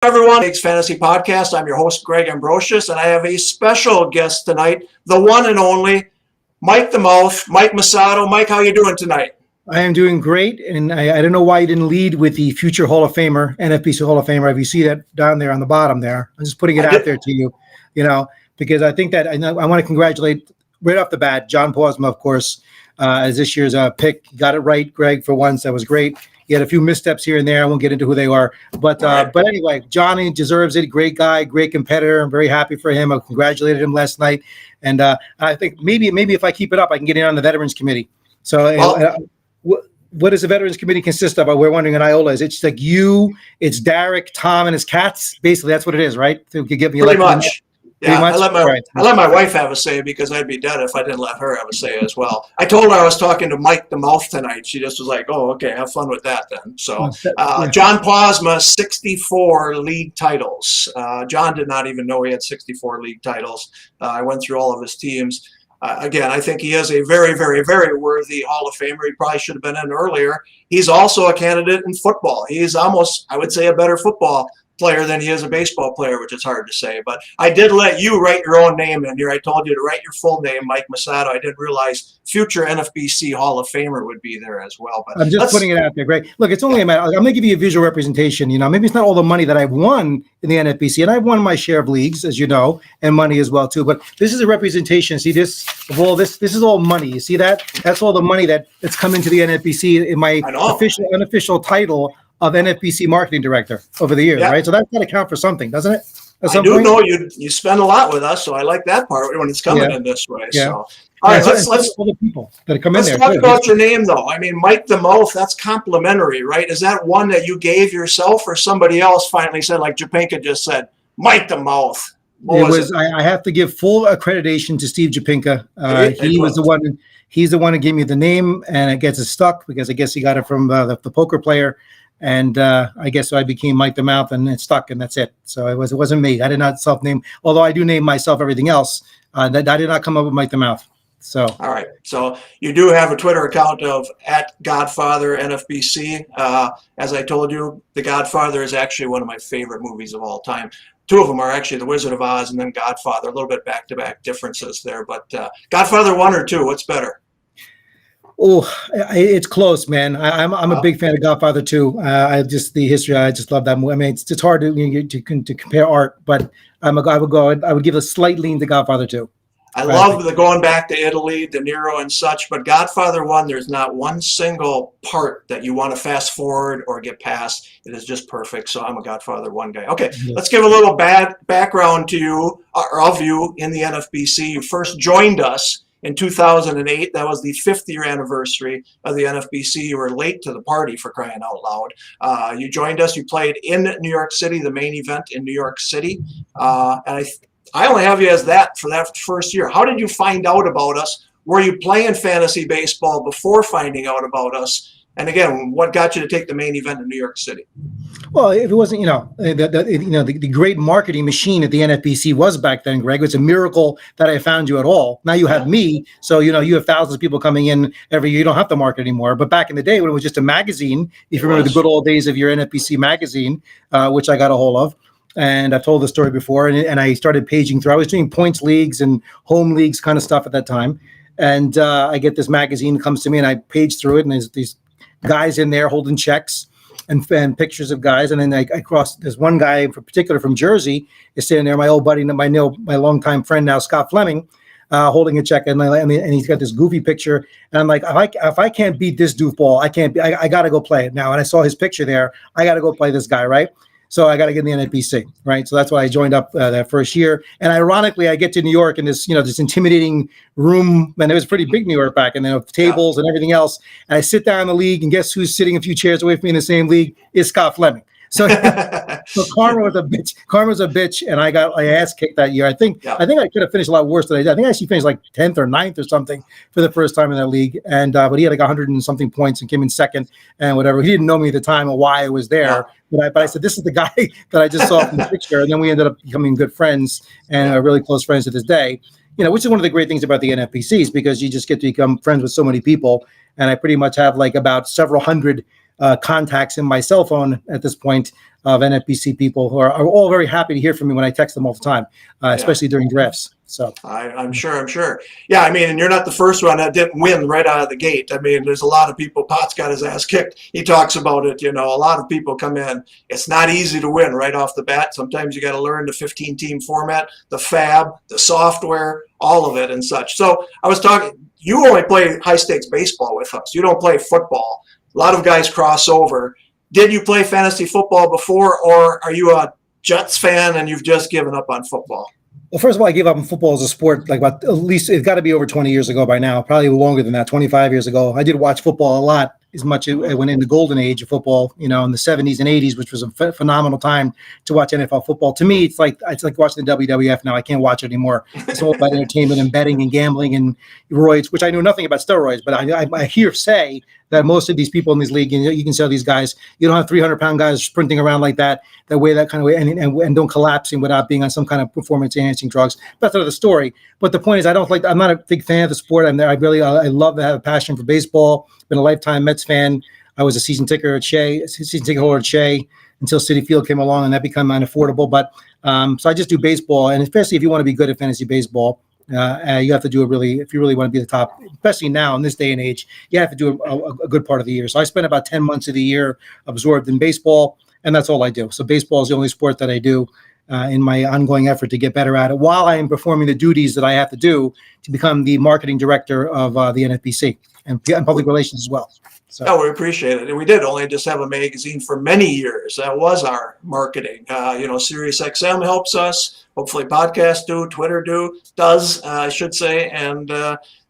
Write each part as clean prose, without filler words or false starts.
Everyone, Big's Fantasy Podcast. I'm your host, Greg Ambrosius, and I have a special guest tonight, the one and only Mike the Mouth, Mike Massotto. Mike, how you doing tonight? I am doing great, and I don't know why you didn't lead with the future Hall of Famer, NFBC Hall of Famer. If you see that down there on the bottom there, I'm just putting it out there to you, because I think that I want to congratulate right off the bat John Posma, of course, as this year's pick. You got it right, Greg, for once. That was great. He had a few missteps here and there. I won't get into who they are. But anyway, Johnny deserves it. Great guy, great competitor. I'm very happy for him. I congratulated him last night. And I think maybe if I keep it up, I can get in on the Veterans Committee. So what does the Veterans Committee consist of? We're wondering at Iola. Is it just like you, it's Derek, Tom, and his cats? Basically, that's what it is, right? So you give me pretty much. Yeah, I let my wife have a say because I'd be dead if I didn't let her have a say as well. I told her I was talking to Mike the Mouth tonight. She just was like, "Oh, okay, have fun with that then." So, John Posma, 64 league titles. John did not even know he had 64 league titles. I went through all of his teams. Again, I think he is a very, very, very worthy Hall of Famer. He probably should have been in earlier. He's also a candidate in football. He's almost, I would say, a better football player than he is a baseball player, which is hard to say. But I did let you write your own name in here. I told you to write your full name, Mike Massotto. I didn't realize future NFBC Hall of Famer would be there as well. But I'm just putting it out there, Greg. Look, it's only a matter. I'm going to give you a visual representation. Maybe it's not all the money that I've won in the NFBC, and I've won my share of leagues, as you know, and money as well too. But this is a representation. See this of all this. This is all money. You see that? That's all the money that's come into the NFBC in my unofficial title of NFBC marketing director over the years, right? So that's got to count for something, doesn't it? I do know you spend a lot with us, so I like that part when it's coming in this way. Yeah. So, all right, let's all the people that come in there. Let's talk about your name, though. I mean, Mike the Mouth. That's complimentary, right? Is that one that you gave yourself, or somebody else finally said, like Japinka just said, Mike the Mouth? I have to give full accreditation to Steve Japinka. He was the one. He's the one who gave me the name, and it gets stuck because I guess he got it from the poker player. And I guess so I became Mike the Mouth, and it stuck, and that's it. So it wasn't me. I did not self-name, although I do name myself everything else. That I did not come up with Mike the Mouth. So all right. So you do have a Twitter account of @Godfather NFBC. As I told you, The Godfather is actually one of my favorite movies of all time. Two of them are actually The Wizard of Oz and then Godfather. A little bit back-to-back differences there, but Godfather 1 or 2, what's better? Oh, it's close, man. I'm a big fan of Godfather 2. The history. I just love that movie. I mean, it's hard to compare art, but I would give a slight lean to Godfather 2. I love the going back to Italy, De Niro and such, but Godfather 1, there's not one single part that you want to fast forward or get past. It is just perfect. So I'm a Godfather 1 guy. Okay, let's give a little background to you, or of you, in the NFBC. You first joined us in 2008. That was the 5th year anniversary of the NFBC. You were late to the party, for crying out loud. You joined us. You played in New York City, the main event in New York City. And I only have you as that for that first year. How did you find out about us? Were you playing fantasy baseball before finding out about us? And again, what got you to take the main event in New York City? Well, if it wasn't, the great marketing machine at the NFBC was back then, Greg. It's a miracle that I found you at all. Now you have me, so you have thousands of people coming in every year. You don't have to market anymore. But back in the day, when it was just a magazine, if you remember the good old days of your NFBC magazine, which I got a hold of, and I've told the story before, and I started paging through. I was doing points leagues and home leagues kind of stuff at that time, and I get this magazine that comes to me, and I page through it, and there's these guys in there holding checks and pictures of guys, and then I cross. There's one guy in particular from Jersey is sitting there, my old buddy, my longtime friend now, Scott Fleming, holding a check, and he's got this goofy picture, and I'm like, if I can't beat this doofball, I got to go play it now. And I saw his picture there. I got to go play this guy, right? So I got to get in the NFBC, right? So that's why I joined up that first year. And ironically, I get to New York in this, this intimidating room, and it was pretty big New York back, and then with tables and everything else. And I sit down in the league, and guess who's sitting a few chairs away from me in the same league is Scott Fleming. So, so karma was a bitch. Karma's a bitch, and I got my ass kicked that year. I think I could have finished a lot worse than I did. I think I actually finished like 10th or 9th or something for the first time in that league. And but he had like 100 and something points and came in second and whatever. He didn't know me at the time or why I was there. But I said, this is the guy that I just saw from the picture. And then we ended up becoming good friends and are really close friends to this day. Which is one of the great things about the NFBCs, because you just get to become friends with so many people. And I pretty much have like about several hundred contacts in my cell phone at this point of NFBC people who are all very happy to hear from me when I text them all the time, especially during drafts. So I'm sure. Yeah, I mean, and you're not the first one that didn't win right out of the gate. I mean, there's a lot of people. Potts got his ass kicked. He talks about it. A lot of people come in. It's not easy to win right off the bat. Sometimes you got to learn the 15-team format, the fab, the software, all of it and such. So I was talking, you only play high-stakes baseball with us. You don't play football. A lot of guys cross over. Did you play fantasy football before, or are you a Jets fan and you've just given up on football? Well, first of all, I gave up on football as a sport, like about at least it's got to be over 20 years ago by now, probably longer than that, 25 years ago. I did watch football a lot, as much as I went in the golden age of football, in the 70s and 80s, which was a phenomenal time to watch NFL football. To me, it's like watching the WWF now. I can't watch it anymore. It's all about entertainment and betting and gambling and roids, which I know nothing about steroids, but I hear say that most of these people in this league, you can tell these guys, you don't have 300-pound guys sprinting around like that way, that kind of way, and don't collapsing without being on some kind of performance-enhancing drugs. That's another story. But the point is, I'm not a big fan of the sport. I love to have a passion for baseball. Been a lifetime Mets fan. I was a season ticket holder at Shea until Citi Field came along, and that became unaffordable. But so I just do baseball, and especially if you want to be good at fantasy baseball, you have to do if you really want to be the top, especially now in this day and age, you have to do a good part of the year. So I spend about 10 months of the year absorbed in baseball, and that's all I do. So baseball is the only sport that I do in my ongoing effort to get better at it, while I am performing the duties that I have to do to become the marketing director of the NFBC and public relations as well. So. Oh, we appreciate it. And we did only just have a magazine for many years. That was our marketing. Sirius XM helps us. Hopefully podcasts do, Twitter does, I should say. And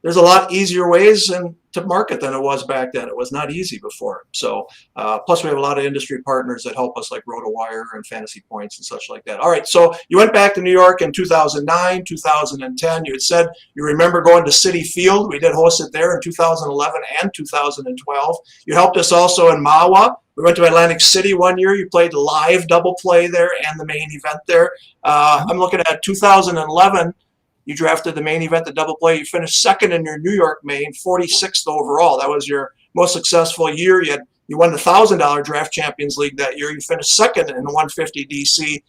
there's a lot easier ways to market than it was back then. It was not easy before. So plus we have a lot of industry partners that help us, like RotoWire and Fantasy Points and such like that. All right, so you went back to New York in 2009, 2010. You had said you remember going to Citi Field. We did host it there in 2011 and 2012. You helped us also in Mahwah. We went to Atlantic City one year. You played live double play there and the main event there. I'm looking at 2011. You drafted the main event, the double play. You finished second in your New York main, 46th overall. That was your most successful year. You won the $1,000 Draft Champions League that year. You finished second in the 150 DC.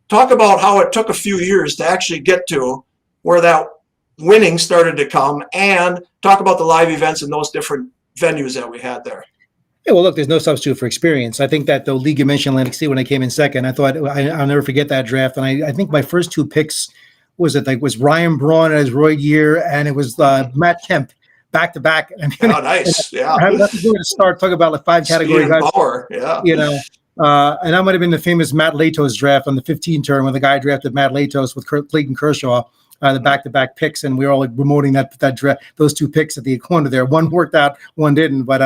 Talk about how it took a few years to actually get to where that winning started to come, and talk about the live events in those different venues that we had there. Yeah, well, look, there's no substitute for experience. I think that the league you mentioned, Atlantic City, when I came in second, I thought I'll never forget that draft. And I think my first two picks was Ryan Braun at his Royd year, and it was Matt Kemp back to back. I mean, oh, nice. Yeah. I have nothing to start talking about like five category guys. Power. Yeah. And that might have been the famous Matt Latos draft on the 15 term when the guy drafted Matt Latos with Clayton Kershaw. The back-to-back picks, and we were all like promoting that draft, those two picks at the corner there. One worked out, one didn't. But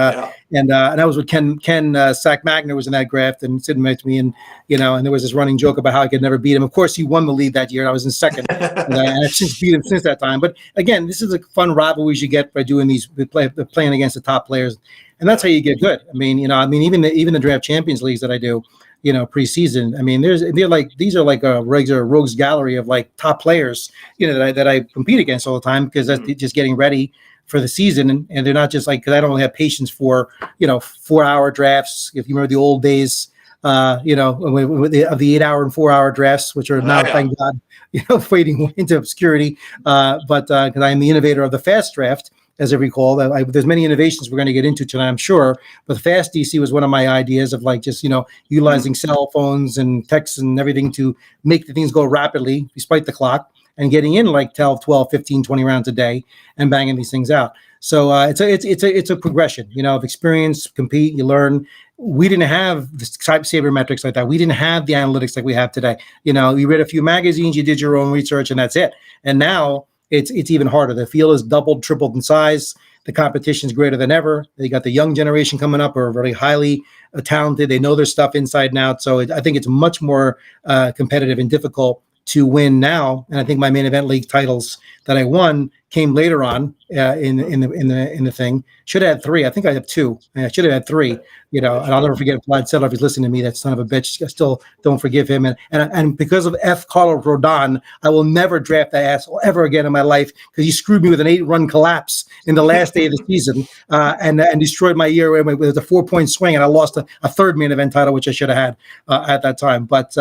and I was with Ken Sack Magner was in that draft and sitting next to me, and there was this running joke about how I could never beat him. Of course, he won the lead that year. I was in second, and I've since beat him since that time. But again, this is a fun rivalry you get by doing these, playing against the top players, and that's how you get good. I mean, even the Draft Champions Leagues that I do. Preseason. I mean, these are like a regular rogues gallery of like top players, that I compete against all the time, because that's just getting ready for the season. And they're not just like, because I don't have patience for, 4-hour drafts. If you remember the old days, of the 8-hour and 4-hour drafts, which are now, thank God, fading into obscurity. But because I am the innovator of the fast draft, as I recall, there's many innovations we're going to get into tonight, I'm sure. But the fast DC was one of my ideas of like just, utilizing cell phones and texts and everything to make the things go rapidly despite the clock, and getting in like 12, 15, 20 rounds a day and banging these things out. So it's a progression, of experience, compete, you learn. We didn't have the type sabermetrics like that. We didn't have the analytics like we have today. You read a few magazines, you did your own research, and that's it. And now it's even harder. The field is doubled, tripled in size. The competition is greater than ever. They got the young generation coming up who are very highly talented. They know their stuff inside and out. So I think it's much more competitive and difficult to win now. And I think my main event league titles that I won came later on in the thing. Should have had 3. I think I have 2. I should have had 3. And I'll never forget Vlad Sedler, if he's listening to me, that son of a bitch. I still don't forgive him. And because of F. Carlos Rodon, I will never draft that asshole ever again in my life, because he screwed me with an 8-run collapse in the last day of the season and destroyed my year with a 4-point swing, and I lost a third main event title, which I should have had at that time. But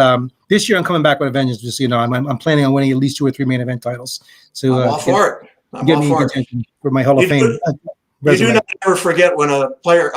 this year I'm coming back with a vengeance. Just I'm planning on winning at least 2 or 3 main event titles. So I'm all for it. I'm get all me for in it. contention for my Hall of Fame. You do not ever forget when a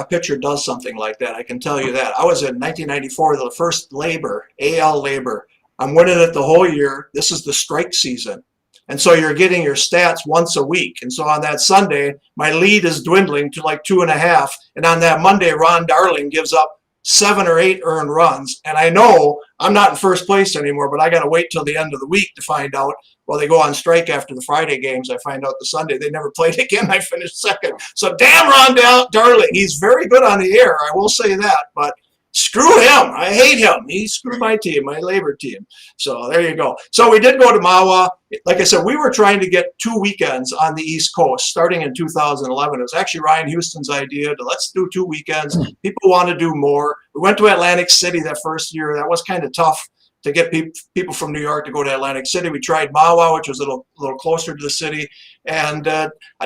pitcher does something like that. I can tell you that. I was in 1994, the first AL labor. I'm winning it the whole year. This is the strike season. And so you're getting your stats once a week. And so on that Sunday, my lead is dwindling to like 2.5. And on that Monday, Ron Darling gives up 7 or 8 earned runs. And I know I'm not in first place anymore, but I got to wait till the end of the week to find out. Well, they go on strike after the Friday games. I find out the Sunday they never played again. I finished second. So damn Ron Darling. He's very good on the air. I will say that. But screw him. I hate him. He screwed my team, my labor team. So there you go. So we did go to Mawa. Like I said, we were trying to get 2 weekends on the East Coast starting in 2011. It was actually Ryan Houston's idea to let's do 2 weekends. People want to do more. We went to Atlantic City that first year. That was kind of tough to get people from New York to go to Atlantic City. We tried Mawa, which was a little closer to the city. And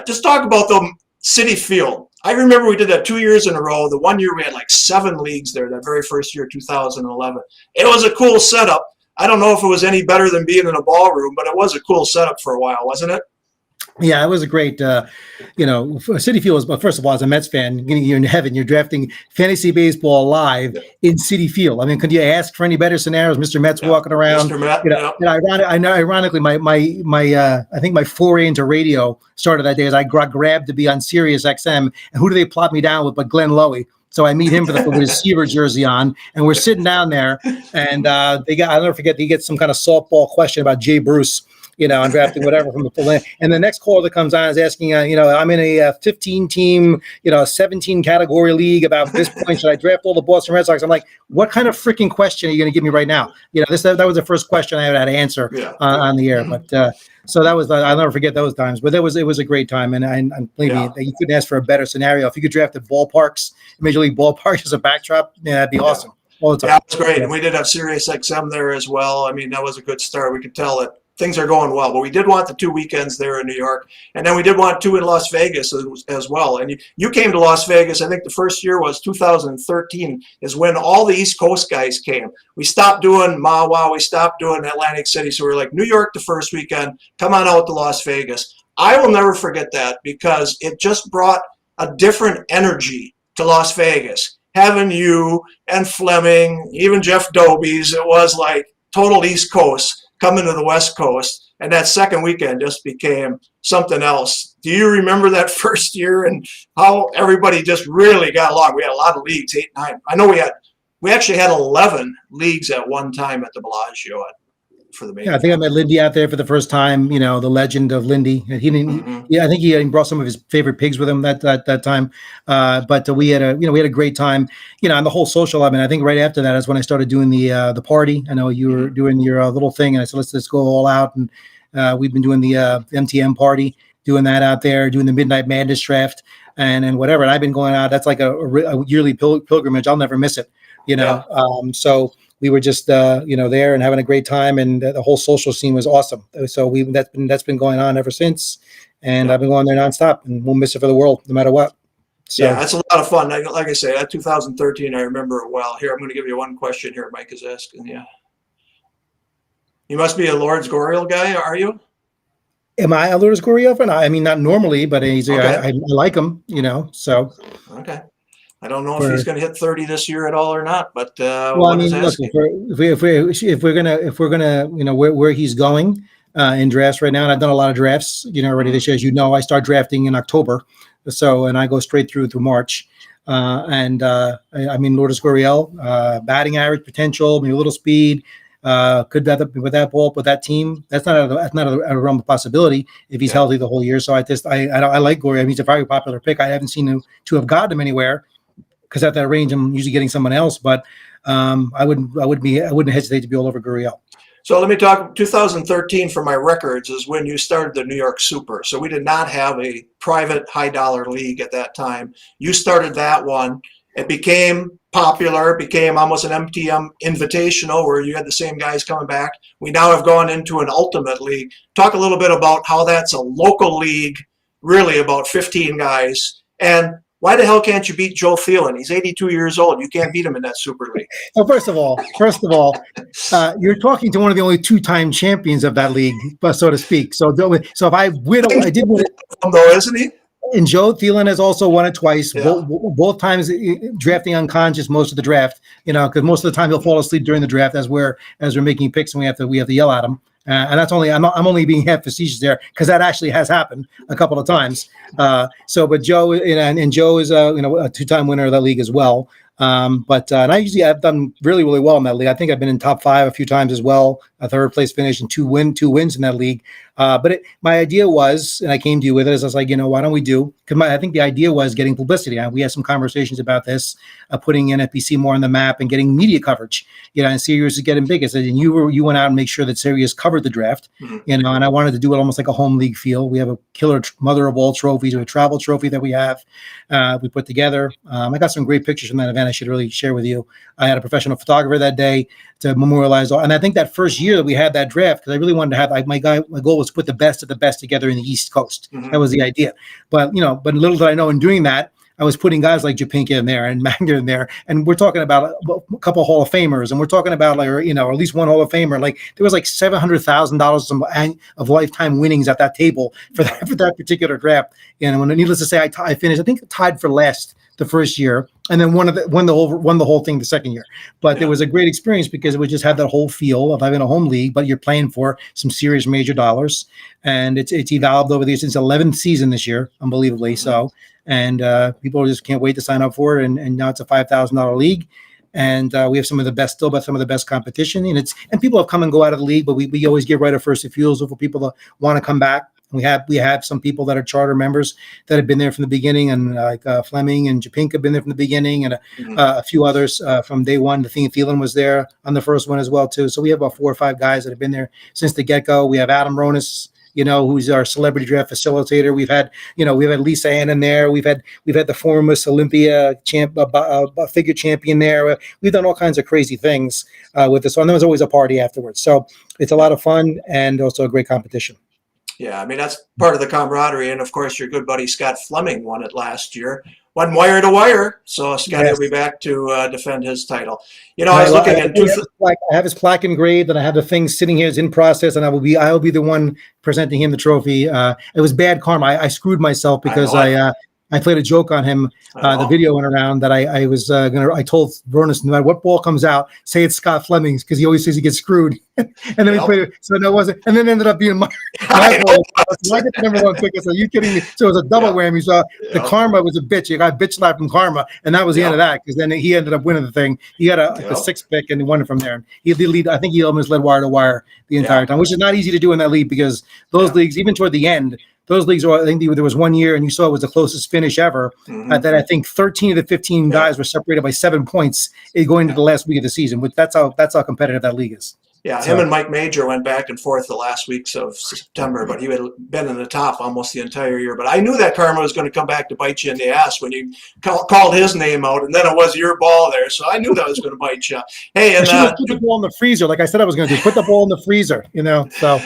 just talk about the City Field. I remember we did that 2 years in a row. The one year we had like 7 leagues there, that very first year, 2011. It was a cool setup. I don't know if it was any better than being in a ballroom, but it was a cool setup for a while, wasn't it? Yeah, it was a great, City Field was, but first of all, as a Mets fan, you're in heaven, you're drafting fantasy baseball live in City Field. I mean, could you ask for any better scenarios? Mr. Met's walking around. Mr. Met, ironically, I think my foray into radio started that day as I got grabbed to be on Sirius XM. And who do they plot me down with but Glenn Lowy? So I meet him with a Seaver jersey on, and we're sitting down there, and I'll never forget, he gets some kind of softball question about Jay Bruce. I'm drafting whatever from the full name. And the next caller that comes on is asking, I'm in a 15-team, 17-category league. About this point, should I draft all the Boston Red Sox? I'm like, what kind of freaking question are you going to give me right now? That was the first question I had to answer on the air. But so that was, I'll never forget those times. But it was a great time. And believe me, you couldn't ask for a better scenario. If you could draft at ballparks, Major League ballparks as a backdrop, that'd be awesome. All the time. Yeah, it was great. And we did have Sirius XM there as well. I mean, that was a good start. We could tell that things are going well, but we did want the 2 weekends there in New York, and then we did want 2 in Las Vegas as well. And you came to Las Vegas, I think the first year was 2013 is when all the East Coast guys came. We stopped doing Mawa, we stopped doing Atlantic City, so we were like, New York the first weekend, come on out to Las Vegas. I will never forget that because it just brought a different energy to Las Vegas. Having you and Fleming, even Jeff Dobies, it was like total East Coast coming to the West Coast, and that second weekend just became something else. Do you remember that first year and how everybody just really got along? We had a lot of leagues, 8, 9. I know we actually had 11 leagues at one time at the Bellagio for the main. Yeah, I think I met Lindy out there for the first time. The legend of Lindy. He didn't. I think he brought some of his favorite pigs with him that time. But we had a great time. And the whole social. I mean, I think right after that is when I started doing the party. I know you were doing your little thing, and I said let's go all out. And we've been doing the MTM party, doing that out there, doing the Midnight Madness draft, and whatever. And I've been going out. That's like a yearly pilgrimage. I'll never miss it. So. We were just, there and having a great time, and the whole social scene was awesome. So that's been going on ever since, and I've been going there nonstop, and we'll miss it for the world, no matter what. So. Yeah, that's a lot of fun. Like I say, that 2013, I remember it well. Here, I'm going to give you one question here. Mike is asking. Yeah, you must be a Lourdes Gurriel guy, are you? Am I a Lourdes Gurriel fan? I mean, not normally, but I like him. So. Okay. I don't know if he's going to hit 30 this year at all or not, but look, if we're gonna where he's going in drafts right now, and I've done a lot of drafts, already this year. As I start drafting in October, and I go straight through March. I mean, Lourdes Gurriel, batting average potential, maybe a little speed. Could that with that ball with that team? That's not out of the realm of possibility if he's healthy the whole year. So I like Gurriel. I mean, he's a very popular pick. I haven't seen him to have gotten him anywhere. Because at that range, I'm usually getting someone else, but I wouldn't hesitate to be all over Gurriel. So let me talk. 2013 for my records is when you started the New York Super. So we did not have a private high dollar league at that time. You started that one. It became popular, became almost an MTM invitational where you had the same guys coming back. We now have gone into an ultimate league. Talk a little bit about how that's a local league, really about 15 guys. And why the hell can't you beat Joe Thielen? He's 82 years old. You can't beat him in that Super League. Well, first of all, you're talking to one of the only two-time champions of that league, so to speak. So if I did win it, though, isn't he? And Joe Thielen has also won it twice, Yeah. both times drafting unconscious most of the draft. Because most of the time he'll fall asleep during the draft as we're making picks, and we have to yell at him. And that's only I'm only being half facetious there because that actually has happened a couple of times. But Joe and Joe is a two-time winner of that league as well. And I've done really, really well in that league. I think I've been in top 5 a few times as well. A third place finish and two wins in that league. My idea was, and I came to you with it, is I was like, why don't we do? Because I think the idea was getting publicity. We had some conversations about this, putting NFBC more on the map and getting media coverage. And Sirius is getting big. I said, and you went out and make sure that Sirius covered the draft. And I wanted to do it almost like a home league feel. We have a killer mother of all trophies, a travel trophy that we have. We put together. I got some great pictures from that event I should really share with you. I had a professional photographer that day to memorialize all. And I think that first year that we had that draft, because I really wanted to have my goal was to put the best of the best together in the East Coast. That was the idea. But little did I know in doing that, I was putting guys like Japinka in there and Magner in there, and we're talking about a couple of Hall of Famers, and we're talking about or at least one Hall of Famer. Like there was like $700,000 of lifetime winnings at that table for that particular draft. And when needless to say, I finished, I think tied for last the first year, and then won the whole thing the second year. But It was a great experience because we just had that whole feel of having a home league, but you're playing for some serious major dollars, and it's evolved over the years. Since 11th season this year, unbelievably so. And people just can't wait to sign up for it. And now it's a $5,000 league, and we have some of the best competition. And people have come and go out of the league, but we always give right of first refusal for people that want to come back. We have some people that are charter members that have been there from the beginning, and like Fleming and Japinka have been there from the beginning, and a few others from day one. The Thielen was there on the first one as well too. So we have about 4 or 5 guys that have been there since the get-go. We have Adam Ronis, who's our celebrity draft facilitator. We've had Lisa Ann in there. We've had the former Miss Olympia figure champion there. We've done all kinds of crazy things with this one. There was always a party afterwards. So it's a lot of fun and also a great competition. Yeah, that's part of the camaraderie. And of course, your good buddy Scott Fleming won it last year. Won wire to wire. So Scott will be back to defend his title. I was looking at I have his plaque engraved, and I have the thing sitting here. It's in process, and I will be the one presenting him the trophy. It was bad karma. I screwed myself because I played a joke on him. The video went around that I told Vernon, no matter what ball comes out, say it's Scott Fleming's, because he always says he gets screwed. And then we played it. So no, it wasn't. And then it ended up being my ball. So I get the number 1 pick. I said, are you kidding me? So it was a double whammy. So the karma was a bitch. You got bitch slapped from karma. And that was the end of that, because then he ended up winning the thing. He had a 6th pick and he won it from there. He did lead. I think he almost led wire to wire the entire time, which is not easy to do in that league, because those leagues, even toward the end, those leagues I think there was one year, and you saw it was the closest finish ever. That I think 13 of the 15 guys were separated by 7 points going into the last week of the season. Which that's how competitive that league is. Yeah, him and Mike Major went back and forth the last weeks of September, but he had been in the top almost the entire year. But I knew that karma was going to come back to bite you in the ass when you called his name out, and then it was your ball there. So I knew that was going to bite you. Hey, and put the ball in the freezer, like I said I was going to do. Put the ball in the freezer, So.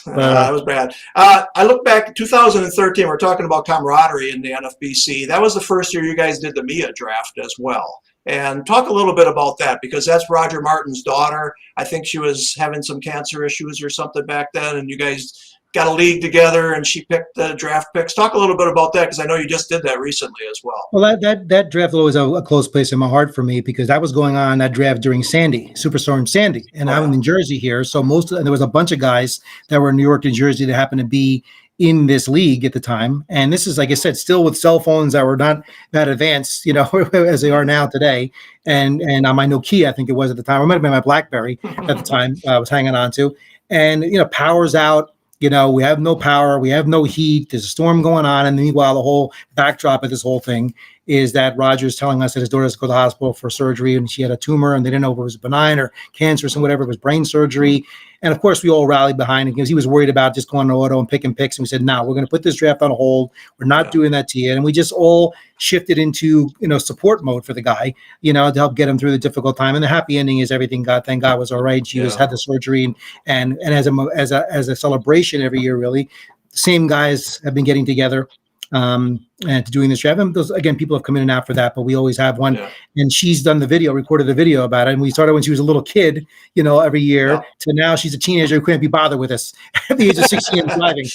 That was bad. I look back at 2013. We're talking about camaraderie in the NFBC. That was the first year you guys did the Mia draft as well. And talk a little bit about that, because that's Roger Martin's daughter. I think she was having some cancer issues or something back then, and you guys got a league together, and she picked the draft picks. Talk a little bit about that, because I know you just did that recently as well. Well, that draft was a close place in my heart for me, because that was going on, that draft during Superstorm Sandy, and I'm in Jersey here, so there was a bunch of guys that were in New York and Jersey that happened to be in this league at the time. And this is, like I said, still with cell phones that were not that advanced, as they are now today. And on my Nokia, I think it was at the time, or it might have been my BlackBerry at the time I was hanging on to. And, power's out. We have no power. We have no heat. There's a storm going on. And meanwhile, the whole backdrop of this whole thing is that Roger's telling us that his daughter has to go to the hospital for surgery, and she had a tumor, and they didn't know if it was benign or cancerous and whatever. It was brain surgery. And of course, we all rallied behind him because he was worried about just going to auto and picking picks. And we said, no, we're going to put this draft on hold. We're not doing that to you. And we just all shifted into, support mode for the guy, to help get him through the difficult time. And the happy ending is everything, thank God, was all right. She had the surgery, and as a celebration every year, really, the same guys have been getting together and to doing this draft. And those, again, people have come in and out for that, but we always have one. Yeah. And she's done the video, recorded the video about it. And we started when she was a little kid, every year to now she's a teenager who can't be bothered with us at the age of 16 and driving,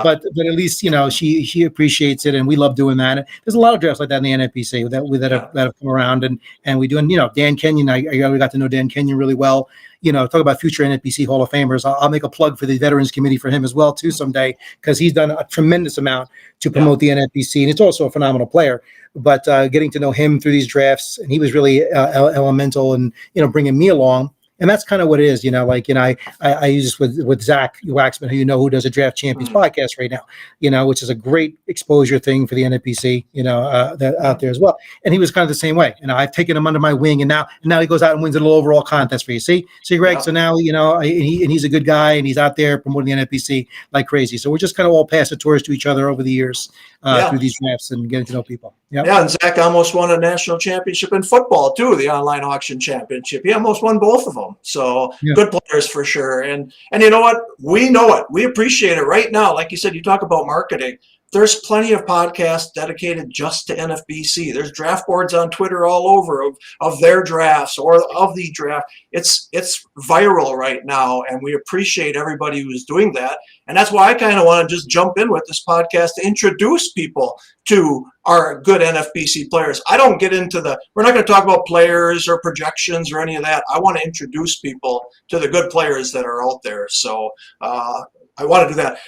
but at least, she appreciates it, and we love doing that. And there's a lot of drafts like that in the NFBC that have come around, and we do. And, Dan Kenyon, I got to know Dan Kenyon really well. Talk about future NFBC Hall of Famers. I'll make a plug for the Veterans Committee for him as well, too, someday, because he's done a tremendous amount to promote the NFBC, and it's also a phenomenal player. But getting to know him through these drafts, and he was really elemental in, bringing me along. And that's kind of what it is, I use this with Zach Waxman, who does a Draft Champions podcast right now, which is a great exposure thing for the NFBC, that out there as well. And he was kind of the same way. I've taken him under my wing, and now he goes out and wins a little overall contest for you. See, Greg. So now, and he's a good guy, and he's out there promoting the NFBC like crazy. So we're just kind of all passing the torch to each other over the years through these drafts and getting to know people. Yep. Yeah, and Zach almost won a national championship in football too, the online auction championship. He almost won both of them. So good players for sure. And you know what? We know it. We appreciate it right now. Like you said, you talk about marketing. There's plenty of podcasts dedicated just to NFBC. There's draft boards on Twitter all over of their drafts or of the draft. It's viral right now, and we appreciate everybody who's doing that. And that's why I kind of want to just jump in with this podcast to introduce people to our good NFBC players. I don't get into we're not going to talk about players or projections or any of that. I want to introduce people to the good players that are out there. So I want to do that.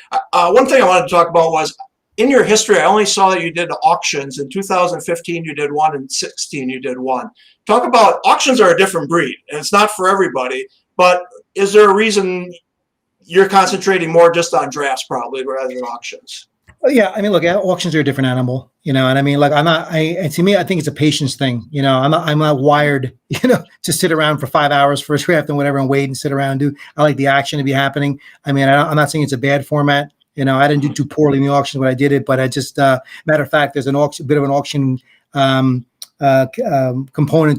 One thing I wanted to talk about was, in your history, I only saw that you did auctions. In 2015, you did one. In 16, you did one. Talk about auctions are a different breed, and it's not for everybody. But is there a reason you're concentrating more just on drafts, probably, rather than auctions? Yeah, look, auctions are a different animal, and to me, I think it's a patience thing. I'm not wired, to sit around for 5 hours for a draft and whatever and wait and sit around and do. I like the action to be happening. I'm not saying it's a bad format. I didn't do too poorly in the auction when I did it, but I just, matter of fact, there's a bit of an auction component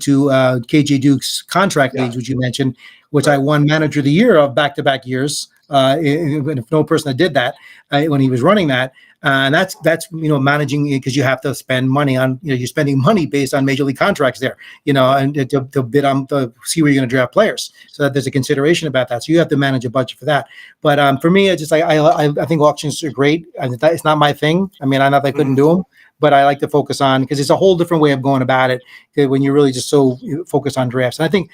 to KJ Duke's contract leagues, which you mentioned, which I won Manager of the Year of back-to-back years. If no person that did that when he was running that, and that's managing, because you have to spend money on, you're spending money based on major league contracts there, and to bid on to see where you're going to draft players. So that there's a consideration about that. So you have to manage a budget for that. But for me, it's just I think auctions are great. It's not my thing. I not that I couldn't do them, but I like to focus on, because it's a whole different way of going about it when you're really just so focused on drafts. And I think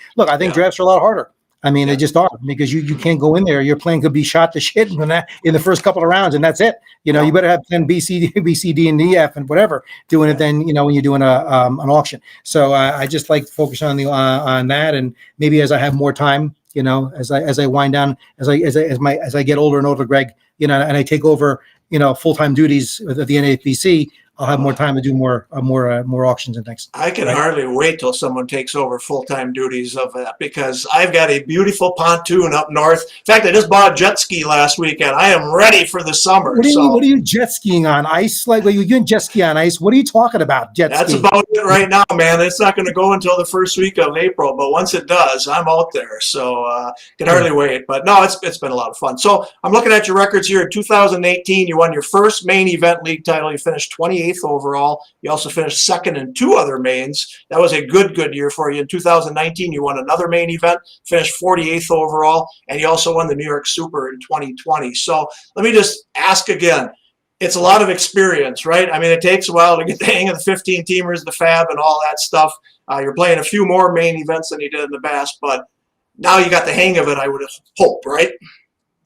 drafts are a lot harder. They just are, because you can't go in there. Your plan could be shot to shit in the first couple of rounds, and that's it. You better have 10 B, C, D, and E, F, and whatever doing it. Then when you're doing an auction. So I just like to focus on on that, and maybe as I have more time, as I wind down, as I get older and older, Greg, and I take over full-time duties at the NFBC, I'll have more time to do more auctions and things. I can hardly wait till someone takes over full-time duties of that, because I've got a beautiful pontoon up north. In fact, I just bought a jet ski last weekend. I am ready for the summer. What are you jet skiing on ice? Like, are you doing jet ski on ice? What are you talking about? That's about it right now, man. It's not going to go until the first week of April, but once it does, I'm out there. So can hardly wait. But no, it's been a lot of fun. So I'm looking at your records here. In 2018, you won your first main event league title. You finished 28th overall. You also finished second in 2 other mains. That was a good year for you. In 2019, you won another main event, finished 48th overall, and you also won the New York Super in 2020. So let me just ask again. It's a lot of experience, right? It takes a while to get the hang of the 15-teamers, the fab, and all that stuff. You're playing a few more main events than you did in the past, but now you got the hang of it, I would hope, right?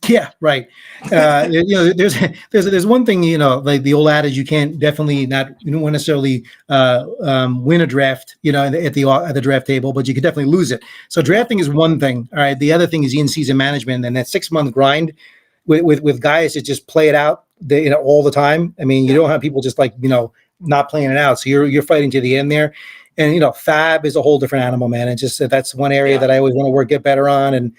Yeah, right. There's one thing, like the old adage, you don't necessarily win a draft, at the draft table, but you could definitely lose it. So drafting is one thing. All right. The other thing is in-season management, and that 6-month grind with guys that just play it out, all the time. You don't have people just not playing it out. So you're fighting to the end there. And, fab is a whole different animal, man. And just that's one area that I always want to get better on, and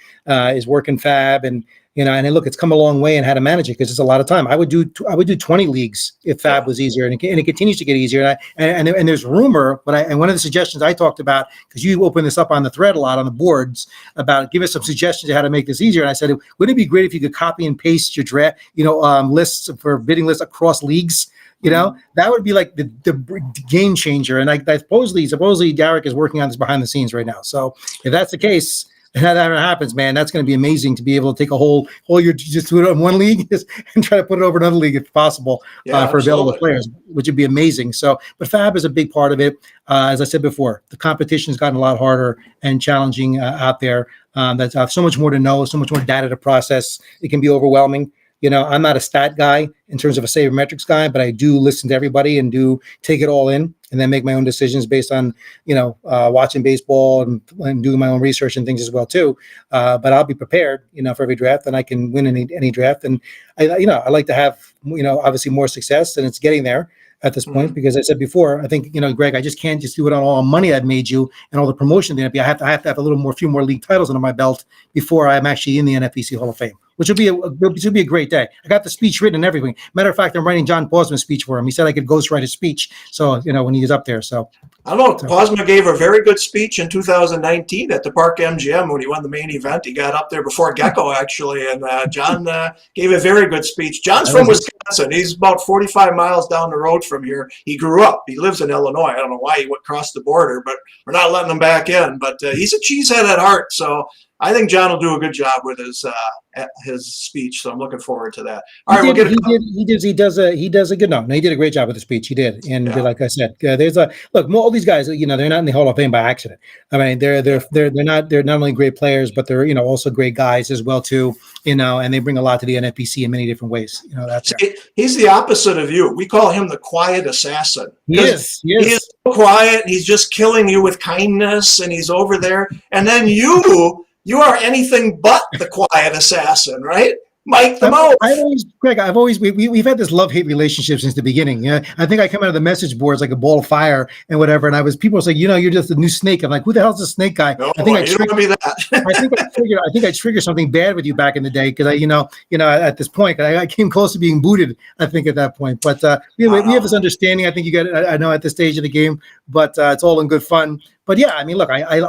is working fab. And, and look, it's come a long way in how to manage it, because it's a lot of time. I would do 20 leagues if fab was easier, and it continues to get easier. And there's rumor, and one of the suggestions I talked about, because you open this up on the thread a lot on the boards, about give us some suggestions of how to make this easier. And I said, wouldn't it be great if you could copy and paste your draft, lists for bidding lists across leagues? That would be like the game changer. And supposedly Derek is working on this behind the scenes right now. So if that's the case, and that ever happens, man, that's going to be amazing to be able to take a whole year, just do it on one league and try to put it over another league if possible, for available players, which would be amazing. So, but fab is a big part of it. As I said before, the competition has gotten a lot harder and challenging out there. That's so much more to know, so much more data to process. It can be overwhelming. I'm not a stat guy in terms of a sabermetrics guy, but I do listen to everybody and do take it all in, and then make my own decisions based on, watching baseball and doing my own research and things as well too. But I'll be prepared, for every draft, and I can win any draft. And I like to have, obviously more success, and it's getting there at this point, because I said before, I think, Greg, I just can't just do it on all the money I've made you and all the promotion there. I have to have a few more league titles under my belt before I'm actually in the NFBC Hall of Fame, which will be a great day. I got the speech written and everything. Matter of fact, I'm writing John Posman's speech for him. He said I could ghostwrite his speech. So, when he is up there. So I don't know. Posma gave a very good speech in 2019 at the Park MGM when he won the main event. He got up there before Gecko, actually, and John gave a very good speech. John's from Wisconsin. He's about 45 miles down the road from here. He grew up. He lives in Illinois. I don't know why he went across the border, but we're not letting him back in. But he's a cheesehead at heart, so I think John will do a good job with his speech, so I'm looking forward to that. All right, he does a good. No, he did a great job with the speech. He did, and like I said, there's all these guys. They're not in the Hall of Fame by accident. I mean, they're not only great players, but they're also great guys as well too. And they bring a lot to the NFBC in many different ways. He's the opposite of you. We call him the quiet assassin. Yes. He's so quiet. He's just killing you with kindness, and he's over there, and then you are anything but the quiet assassin, right? Mike the most. We've had this love-hate relationship since the beginning. I think I come out of the message boards like a ball of fire and whatever, and people say, you're just a new snake. I'm like, who the hell's a snake guy? No, I think I think I triggered something bad with you back in the day, because at this point, I came close to being booted, I think, at that point. But we have this understanding. I think you got it. I know at this stage of the game, but it's all in good fun. But yeah, I mean, look, I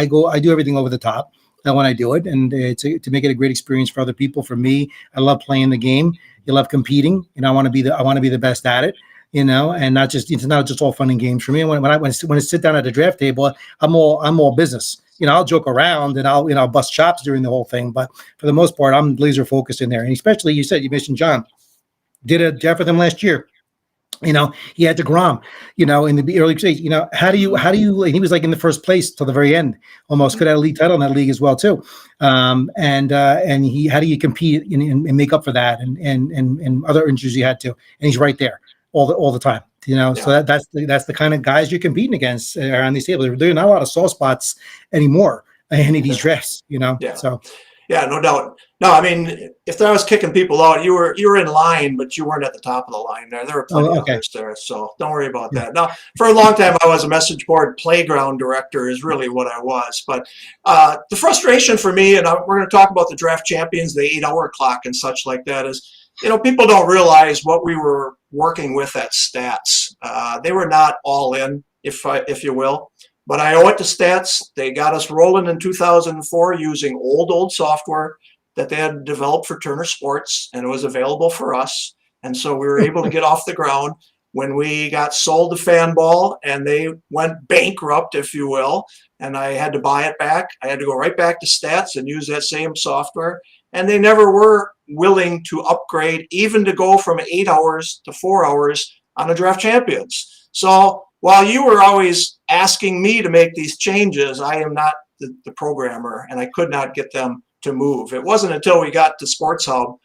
do everything over the top when I do it, and to make it a great experience for other people. For me, I love playing the game. You love competing. I want to be the best at it. And it's not just all fun and games for me. When I sit down at the draft table, I'm all business. I'll joke around and I'll bust chops during the whole thing, but for the most part, I'm laser focused in there. And especially, you mentioned John did a draft with him last year. He had DeGrom, in the early stage. How do you? He was like in the first place till the very end, almost could have a league title in that league as well too. How do you compete and make up for that and other injuries you had to? And he's right there all the time. So that's the kind of guys you're competing against around these tables. There are not a lot of soft spots anymore in any of these drafts. So. Yeah, no doubt. No, I mean, if I was kicking people out, you were in line, but you weren't at the top of the line there. There were plenty of others there, so don't worry about that. Now, for a long time, I was a message board playground director is really what I was. But the frustration for me, and we're going to talk about the draft champions, the 8-hour clock and such like that, is, people don't realize what we were working with at Stats. They were not all in, if you will. But I owe it to Stats. They got us rolling in 2004 using old software that they had developed for Turner Sports, and it was available for us. And so we were able to get off the ground. When we got sold to Fanball and they went bankrupt, if you will, and I had to buy it back, I had to go right back to Stats and use that same software. And they never were willing to upgrade, even to go from 8 hours to 4 hours on the draft champions. So while you were always asking me to make these changes, I am not the programmer, and I could not get them to move. It wasn't until we got to Sports Hub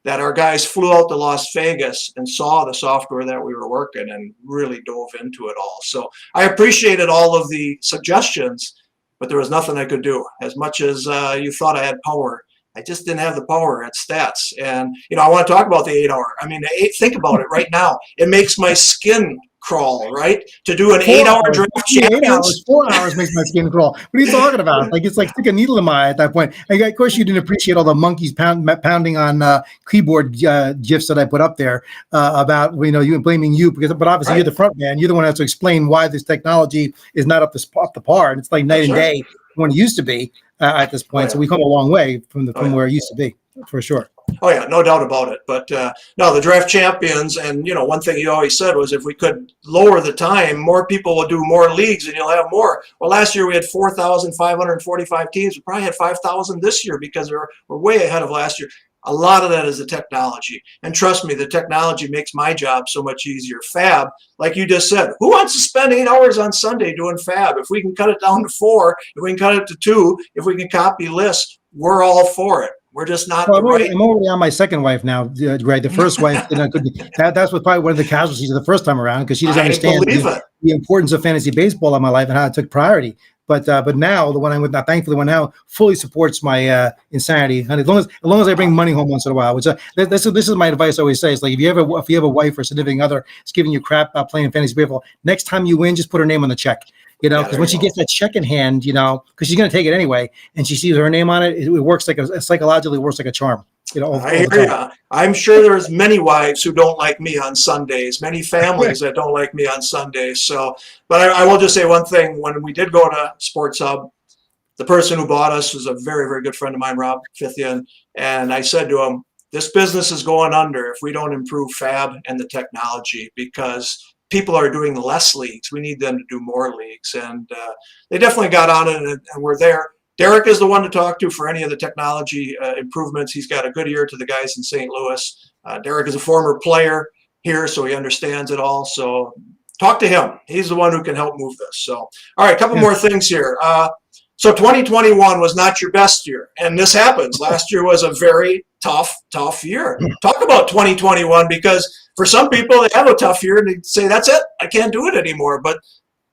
that our guys flew out to Las Vegas and saw the software that we were working and really dove into it all. So I appreciated all of the suggestions, but there was nothing I could do. As much as you thought I had power, I just didn't have the power at Stats. And, I want to talk about the 8 hour. I mean, think about it right now. It makes my skin crawl, right? To do an 4 8-hour hours, draft 8 hours, champions. 4 hours makes my skin crawl. What are you talking about? Like, it's like stick a needle in my eye at that point. And of course, you didn't appreciate all the monkeys pounding on keyboard gifs that I put up there about, you blaming you but obviously Right. you're the front man. You're the one that has to explain why this technology is not up to par. And it's like night and day when it used to be at this point. So we come a long way from where it used to be, for sure. Oh yeah, no doubt about it. But no, the draft champions, and one thing he always said was if we could lower the time, more people will do more leagues, and you'll have more. Well, last year we had 4,545 teams. We probably had 5,000 this year because we're way ahead of last year. A lot of that is the technology, and trust me, the technology makes my job so much easier. Fab, like you just said, who wants to spend 8 hours on Sunday doing fab? If we can cut it down to 4, if we can cut it to 2, if we can copy lists, we're all for it. We're just not I'm already on my second wife now, Greg. The first wife, that's what probably one of the casualties of the first time around because she doesn't understand the importance of fantasy baseball in my life and how it took priority. But now the one I'm with now, thankfully, one now fully supports my insanity. And as long as I bring money home once in a while, which this is my advice. I always say, it's like if you have a wife or significant other that's giving you crap about playing fantasy baseball, next time you win, just put her name on the check. Because when she gets that check in hand, because she's going to take it anyway, and she sees her name on it, it works psychologically works like a charm. I hear you. I'm sure there's many wives who don't like me on Sundays, many families that don't like me on Sundays. So, but I will just say one thing. When we did go to Sports Hub, the person who bought us was a very, very good friend of mine, Rob Fithian, and I said to him, this business is going under if we don't improve fab and the technology, because people are doing less leagues. We need them to do more leagues. And they definitely got on it, and we're there. Derek is the one to talk to for any of the technology improvements. He's got a good ear to the guys in St. Louis. Derek is a former player here, so he understands it all. So talk to him. He's the one who can help move this. So, all right, a couple more things here. So 2021 was not your best year, and this happens. Last year was a very tough year. Talk about 2021, because for some people, they have a tough year and they say, that's it, I can't do it anymore. But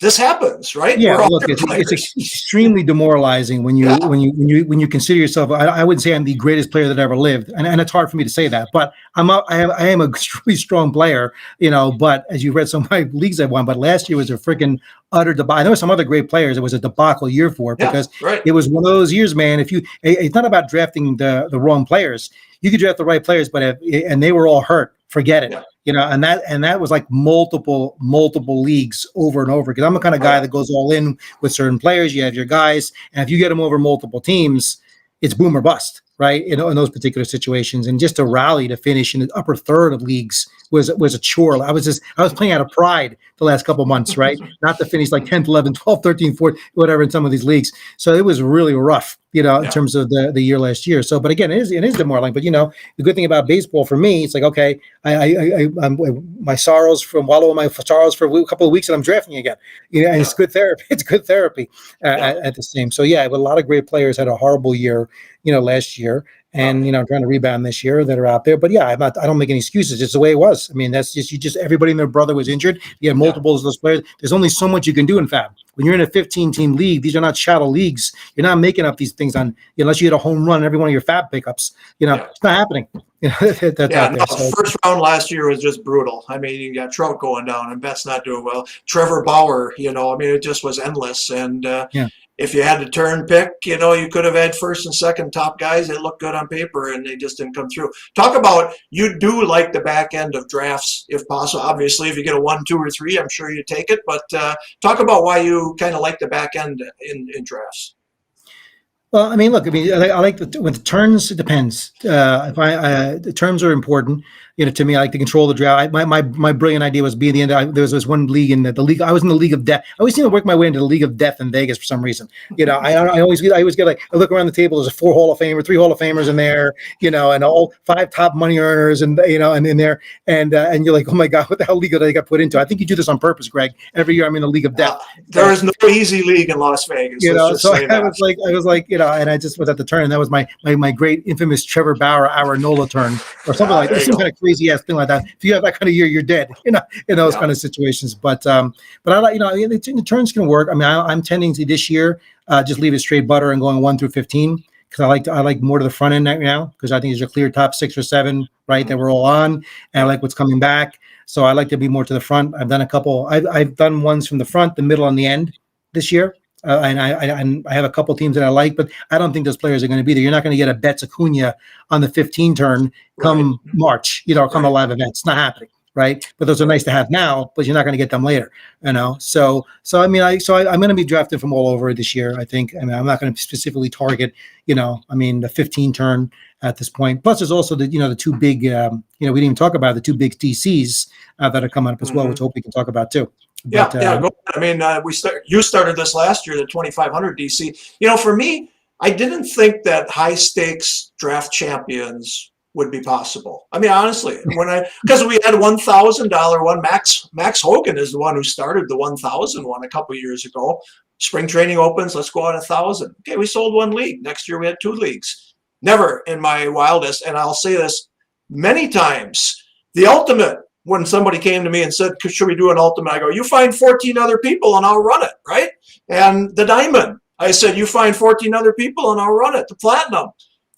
this happens, right? Yeah, look, it's extremely demoralizing when you consider yourself. I wouldn't say I'm the greatest player that ever lived, and it's hard for me to say that. But I am a really strong player, But as you read some of my leagues I won, but last year was a freaking utter debacle. I know some other great players. It was a debacle year for it because it was one of those years, man. It's not about drafting the wrong players. You could draft the right players, but and they were all hurt. Forget it. Yeah. And that was like multiple leagues over and over, because I'm the kind of guy that goes all in with certain players. You have your guys, and if you get them over multiple teams, it's boom or bust, right? In those particular situations. And just to rally to finish in the upper third of leagues was a chore. I was playing out of pride the last couple of months, right? Not to finish like 10th, 11th, 12th, 13th, 14th, whatever in some of these leagues. So it was really rough, in terms of the year last year. So, but again, it is demoralizing. But the good thing about baseball for me, it's like, okay, I'm my sorrows from wallowing my sorrows for a couple of weeks, and I'm drafting again. And it's good therapy. It's good therapy at the same. So yeah, but a lot of great players had a horrible year, last year, and trying to rebound this year that are out there. But yeah, I don't make any excuses. It's the way it was. I mean, that's just everybody and their brother was injured. You have multiples of those players. There's only so much you can do in fab. When you're in a 15-team league, these are not shadow leagues. You're not making up these things unless you hit a home run in every one of your fab pickups. It's not happening. First round last year was just brutal. I mean, you got Trout going down, and Betts not doing well. Trevor Bauer, it just was endless. And if you had to turn pick, you could have had first and second top guys that looked good on paper, and they just didn't come through. Talk about, you do like the back end of drafts if possible. Obviously, if you get a 1, 2, or 3, I'm sure you take it. But talk about why you kind of like the back end in drafts. Well, I mean, look, I like with the turns. It depends. The terms are important. To me, I like to control the draft. My brilliant idea was be the end. There was this one league in the league. I was in the league of death. I always seem to work my way into the league of death in Vegas for some reason. I always get like, I look around the table. There's 4 Hall of Famers, 3 Hall of Famers in there. And all 5 top money earners, and and in there, and you're like, oh my God, what the hell league did I got put into? I think you do this on purpose, Greg. Every year I'm in the league of death. There is no easy league in Las Vegas. So I was like, and I just was at the turn, and that was my great infamous Trevor Bauer Nola turn or something like that. Some kind of crazy ass thing like that. If you have that kind of year, you're dead. In those kind of situations. But I like, the turns can work. I mean, I'm tending to this year just leave it straight butter and going 1 through 15. because I like more to the front end right now because I think there's a clear top 6 or 7, right, that we're all on, and I like what's coming back. So I like to be more to the front. I've done a couple. I've done ones from the front, the middle, and the end this year. And I have a couple teams that I like, but I don't think those players are going to be there. You're not going to get a Betts Acuna on the 15 turn come March, or come a live event. It's not happening, right? But those are nice to have now, but you're not going to get them later, So I mean, I'm going to be drafted from all over this year. I think. I mean, I'm not going to specifically target, the 15 turn at this point. Plus, there's also the two big, we didn't even talk about the two big DCs that are coming up as well, which I hope we can talk about too. But, Go ahead. I mean, you started this last year, the 2500 DC. For me, I didn't think that high stakes draft champions would be possible. I mean, honestly, because we had $1,000 one. Max Hogan is the one who started the 1,000 one a couple years ago. Spring training opens, let's go on 1,000. Okay, we sold 1 league. Next year we had 2 leagues. Never in my wildest, and I'll say this many times, the ultimate. When somebody came to me and said, should we do an ultimate? I go, you find 14 other people and I'll run it, right? And the diamond, I said, you find 14 other people and I'll run it. The platinum,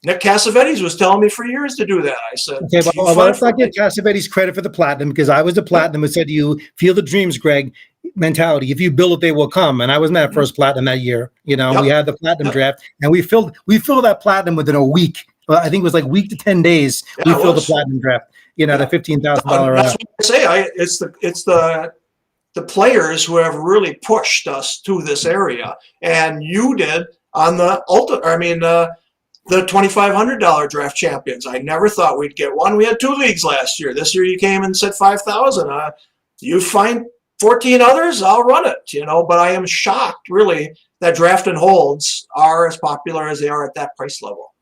Nick Cassavetes was telling me for years to do that. I said, okay, well let's not give Cassavetes credit for the platinum, because I was the platinum who said to you, feel the dreams, Greg, mentality. If you build it, they will come. And I was in that first platinum that year. We had the platinum draft, and we filled that platinum within a week. I think it was like week to 10 days. We filled the platinum draft. The $15,000. That's what I say. It's the players who have really pushed us to this area, and you did on the the $2,500 draft champions. I never thought we'd get one. We had 2 leagues last year. This year you came and said 5,000. You find 14 others, I'll run it. But I am shocked, really, that draft and holds are as popular as they are at that price level.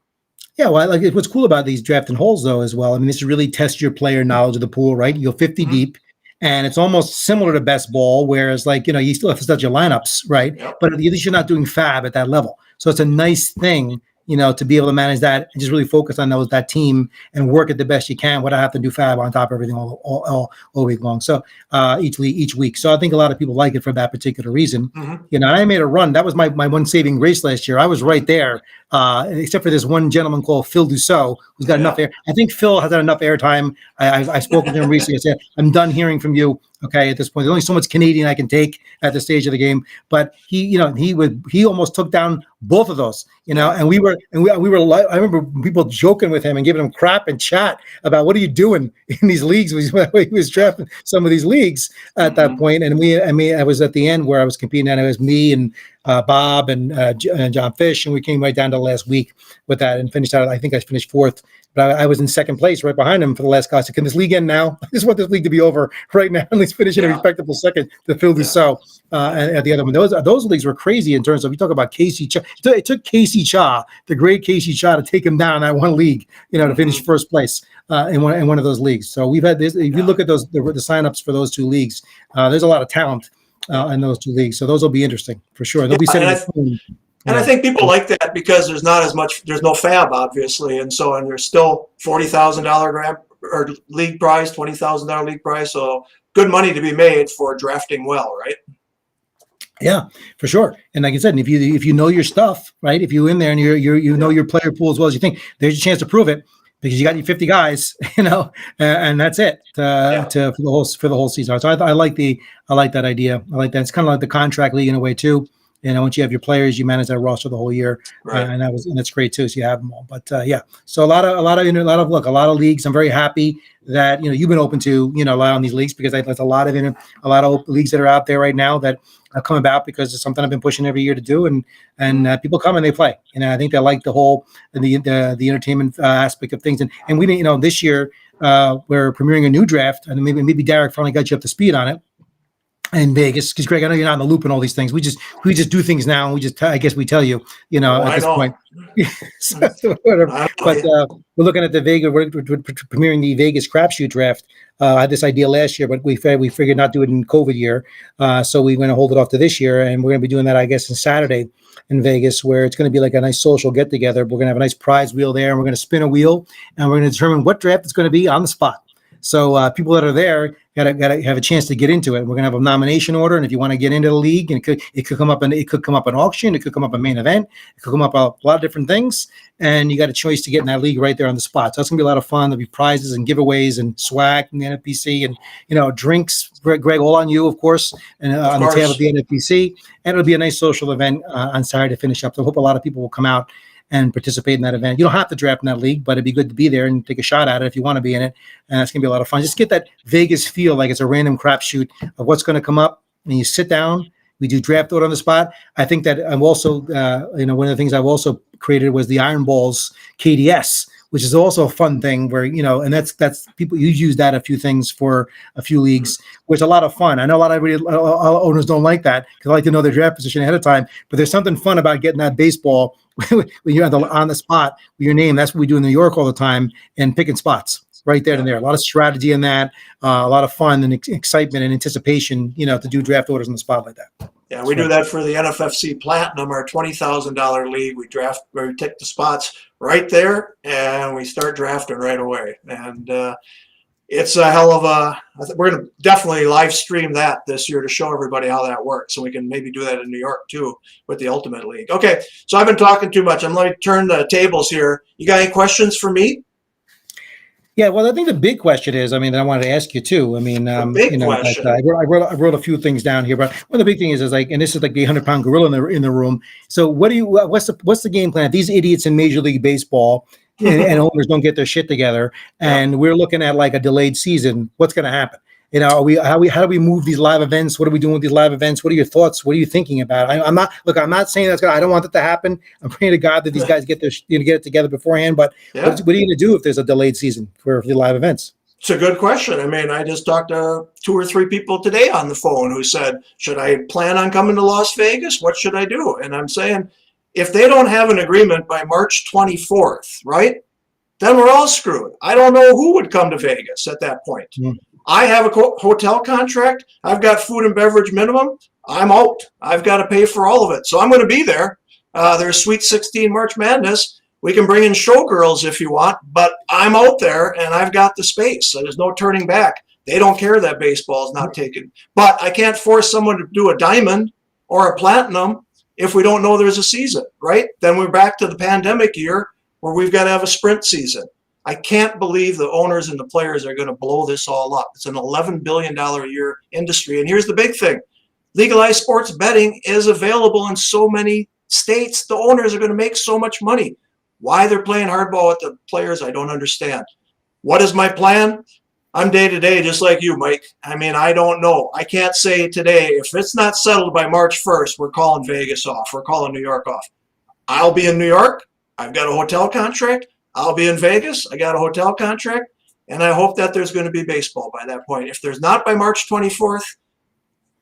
Yeah, well, what's cool about these draft and holes, though, as well. I mean, this really tests your player knowledge of the pool, right? You go 50 deep, and it's almost similar to best ball, whereas, you still have to start your lineups, right? Yep. But at least you're not doing fab at that level. So it's a nice thing, to be able to manage that and just really focus on that team and work it the best you can without having to do fab on top of everything all week long. So each week. So I think a lot of people like it for that particular reason. And I made a run. That was my one saving grace last year. I was right there, except for this one gentleman called Phil Dussault, who's got enough air. I think Phil has had enough airtime. I spoke with him recently. I said, I'm done hearing from you. Okay, at this point, there's only so much Canadian I can take at the stage of the game. But he almost took down both of those, and we were like, I remember people joking with him and giving him crap and chat about what are you doing in these leagues. He was drafting some of these leagues at that point, and I was at the end where I was competing, and it was me and Bob and John Fish, and we came right down to last week with that and finished out. I think I finished 4th. But I was in 2nd place right behind him for the last guy. So can this league end now? I just want this league to be over right now. And let's finish in a respectable second to Phil Dussault at the other one. Those leagues were crazy in terms of, you talk about Casey Cha. It took Casey Cha, the great Casey Cha, to take him down in that one league, to finish 1st place in one of those leagues. So we've had this. If you look at the signups for those 2 leagues, there's a lot of talent in those 2 leagues. So those will be interesting for sure. They'll be setting. And I think people like that because there's no fab, obviously. And there's still $40,000 grant or league prize, $20,000 league prize. So good money to be made for drafting well, right? Yeah, for sure. And like I said, if you know your stuff, right? If you're in there and you know your player pool as well as you think, there's your chance to prove it, because you got your 50 guys, and that's it for the whole season. So I like that idea. I like that. It's kind of like the contract league in a way too. Once you have your players, you manage that roster the whole year, right. And that's great too. So you have them all. But so a lot of leagues. I'm very happy that you've been open to allowing these leagues, because there's a lot of leagues that are out there right now that are coming about because it's something I've been pushing every year to do, and people come and they play. And I think they like the whole the entertainment aspect of things. And we didn't this year we're premiering a new draft, and maybe Derek finally got you up to speed on it. In Vegas, because Greg, I know you're not in the loop and all these things. We just do things now, and I guess we tell you, at this point. So, whatever. But we're looking at the Vegas. We're premiering the Vegas crapshoot draft. I had this idea last year, but we figured not do it in COVID year, so we're going to hold it off to this year, and we're going to be doing that, I guess, on Saturday in Vegas, where it's going to be like a nice social get together. We're going to have a nice prize wheel there, and we're going to spin a wheel, and we're going to determine what draft it's going to be on the spot. So people that are there gotta have a chance to get into it. We're gonna have a nomination order, and if you want to get into the league, and it could come up in auction, it could come up a main event, it could come up a lot of different things, and you got a choice to get in that league right there on the spot. So that's gonna be a lot of fun. There'll be prizes and giveaways and swag from the NFBC, and drinks. Greg, all on you, of course, and on the table at the NFBC, and it'll be a nice social event on Saturday to finish up. So I hope a lot of people will come out and participate in that event. You don't have to draft in that league, but it'd be good to be there and take a shot at it if you want to be in it. And that's going to be a lot of fun. Just get that Vegas feel like it's a random crapshoot of what's going to come up. And you sit down, we do draft order on the spot. I think that I'm also, one of the things I've also created was the Iron Balls KDS, which is also a fun thing where, and that's people, you use that a few things for a few leagues, which is a lot of fun. I know a lot of owners don't like that because I like to know their draft position ahead of time, but there's something fun about getting that baseball when you're on the spot with your name. That's what we do in New York all the time, and picking spots right there and there. A lot of strategy in that, a lot of fun and excitement and anticipation, to do draft orders on the spot like that. Yeah, we do that for the NFFC Platinum, our $20,000 league. We take the spots right there, and we start drafting right away. And it's a hell of we're going to definitely live stream that this year to show everybody how that works. So we can maybe do that in New York too with the Ultimate League. Okay, so I've been talking too much. I'm going to turn the tables here. You got any questions for me? Yeah, well, I think the big question is, that I wanted to ask you too. Question. I wrote a few things down here, but one of the big things is and this is like the 100-pound gorilla in the room. So what's the game plan? If these idiots in Major League Baseball and owners don't get their shit together, and we're looking at like a delayed season, what's going to happen? How do we move these live events? What are we doing with these live events? What are your thoughts? What are you thinking about? I'm not saying I don't want that to happen. I'm praying to God that these guys get get it together beforehand. But what are you going to do if there's a delayed season for the live events? It's a good question. I just talked to 2 or 3 people today on the phone who said, should I plan on coming to Las Vegas? What should I do? And I'm saying, if they don't have an agreement by March 24th, right, then we're all screwed. I don't know who would come to Vegas at that point. Mm. I have a hotel contract. I've got food and beverage minimum. I'm out. I've got to pay for all of it. So I'm going to be there. There's Sweet 16 March Madness. We can bring in showgirls if you want, but I'm out there and I've got the space. So there's no turning back. They don't care that baseball is not taken. But I can't force someone to do a diamond or a platinum if we don't know there's a season, right? Then we're back to the pandemic year where we've got to have a sprint season. I can't believe the owners and the players are going to blow this all up. It's an $11 billion a year industry. And here's the big thing. Legalized sports betting is available in so many states. The owners are going to make so much money. Why they're playing hardball with the players, I don't understand. What is my plan? I'm day-to-day just like you, Mike. I don't know. I can't say today, if it's not settled by March 1st, we're calling Vegas off. We're calling New York off. I'll be in New York. I've got a hotel contract. I'll be in Vegas. I got a hotel contract, and I hope that there's going to be baseball by that point. If there's not by March 24th,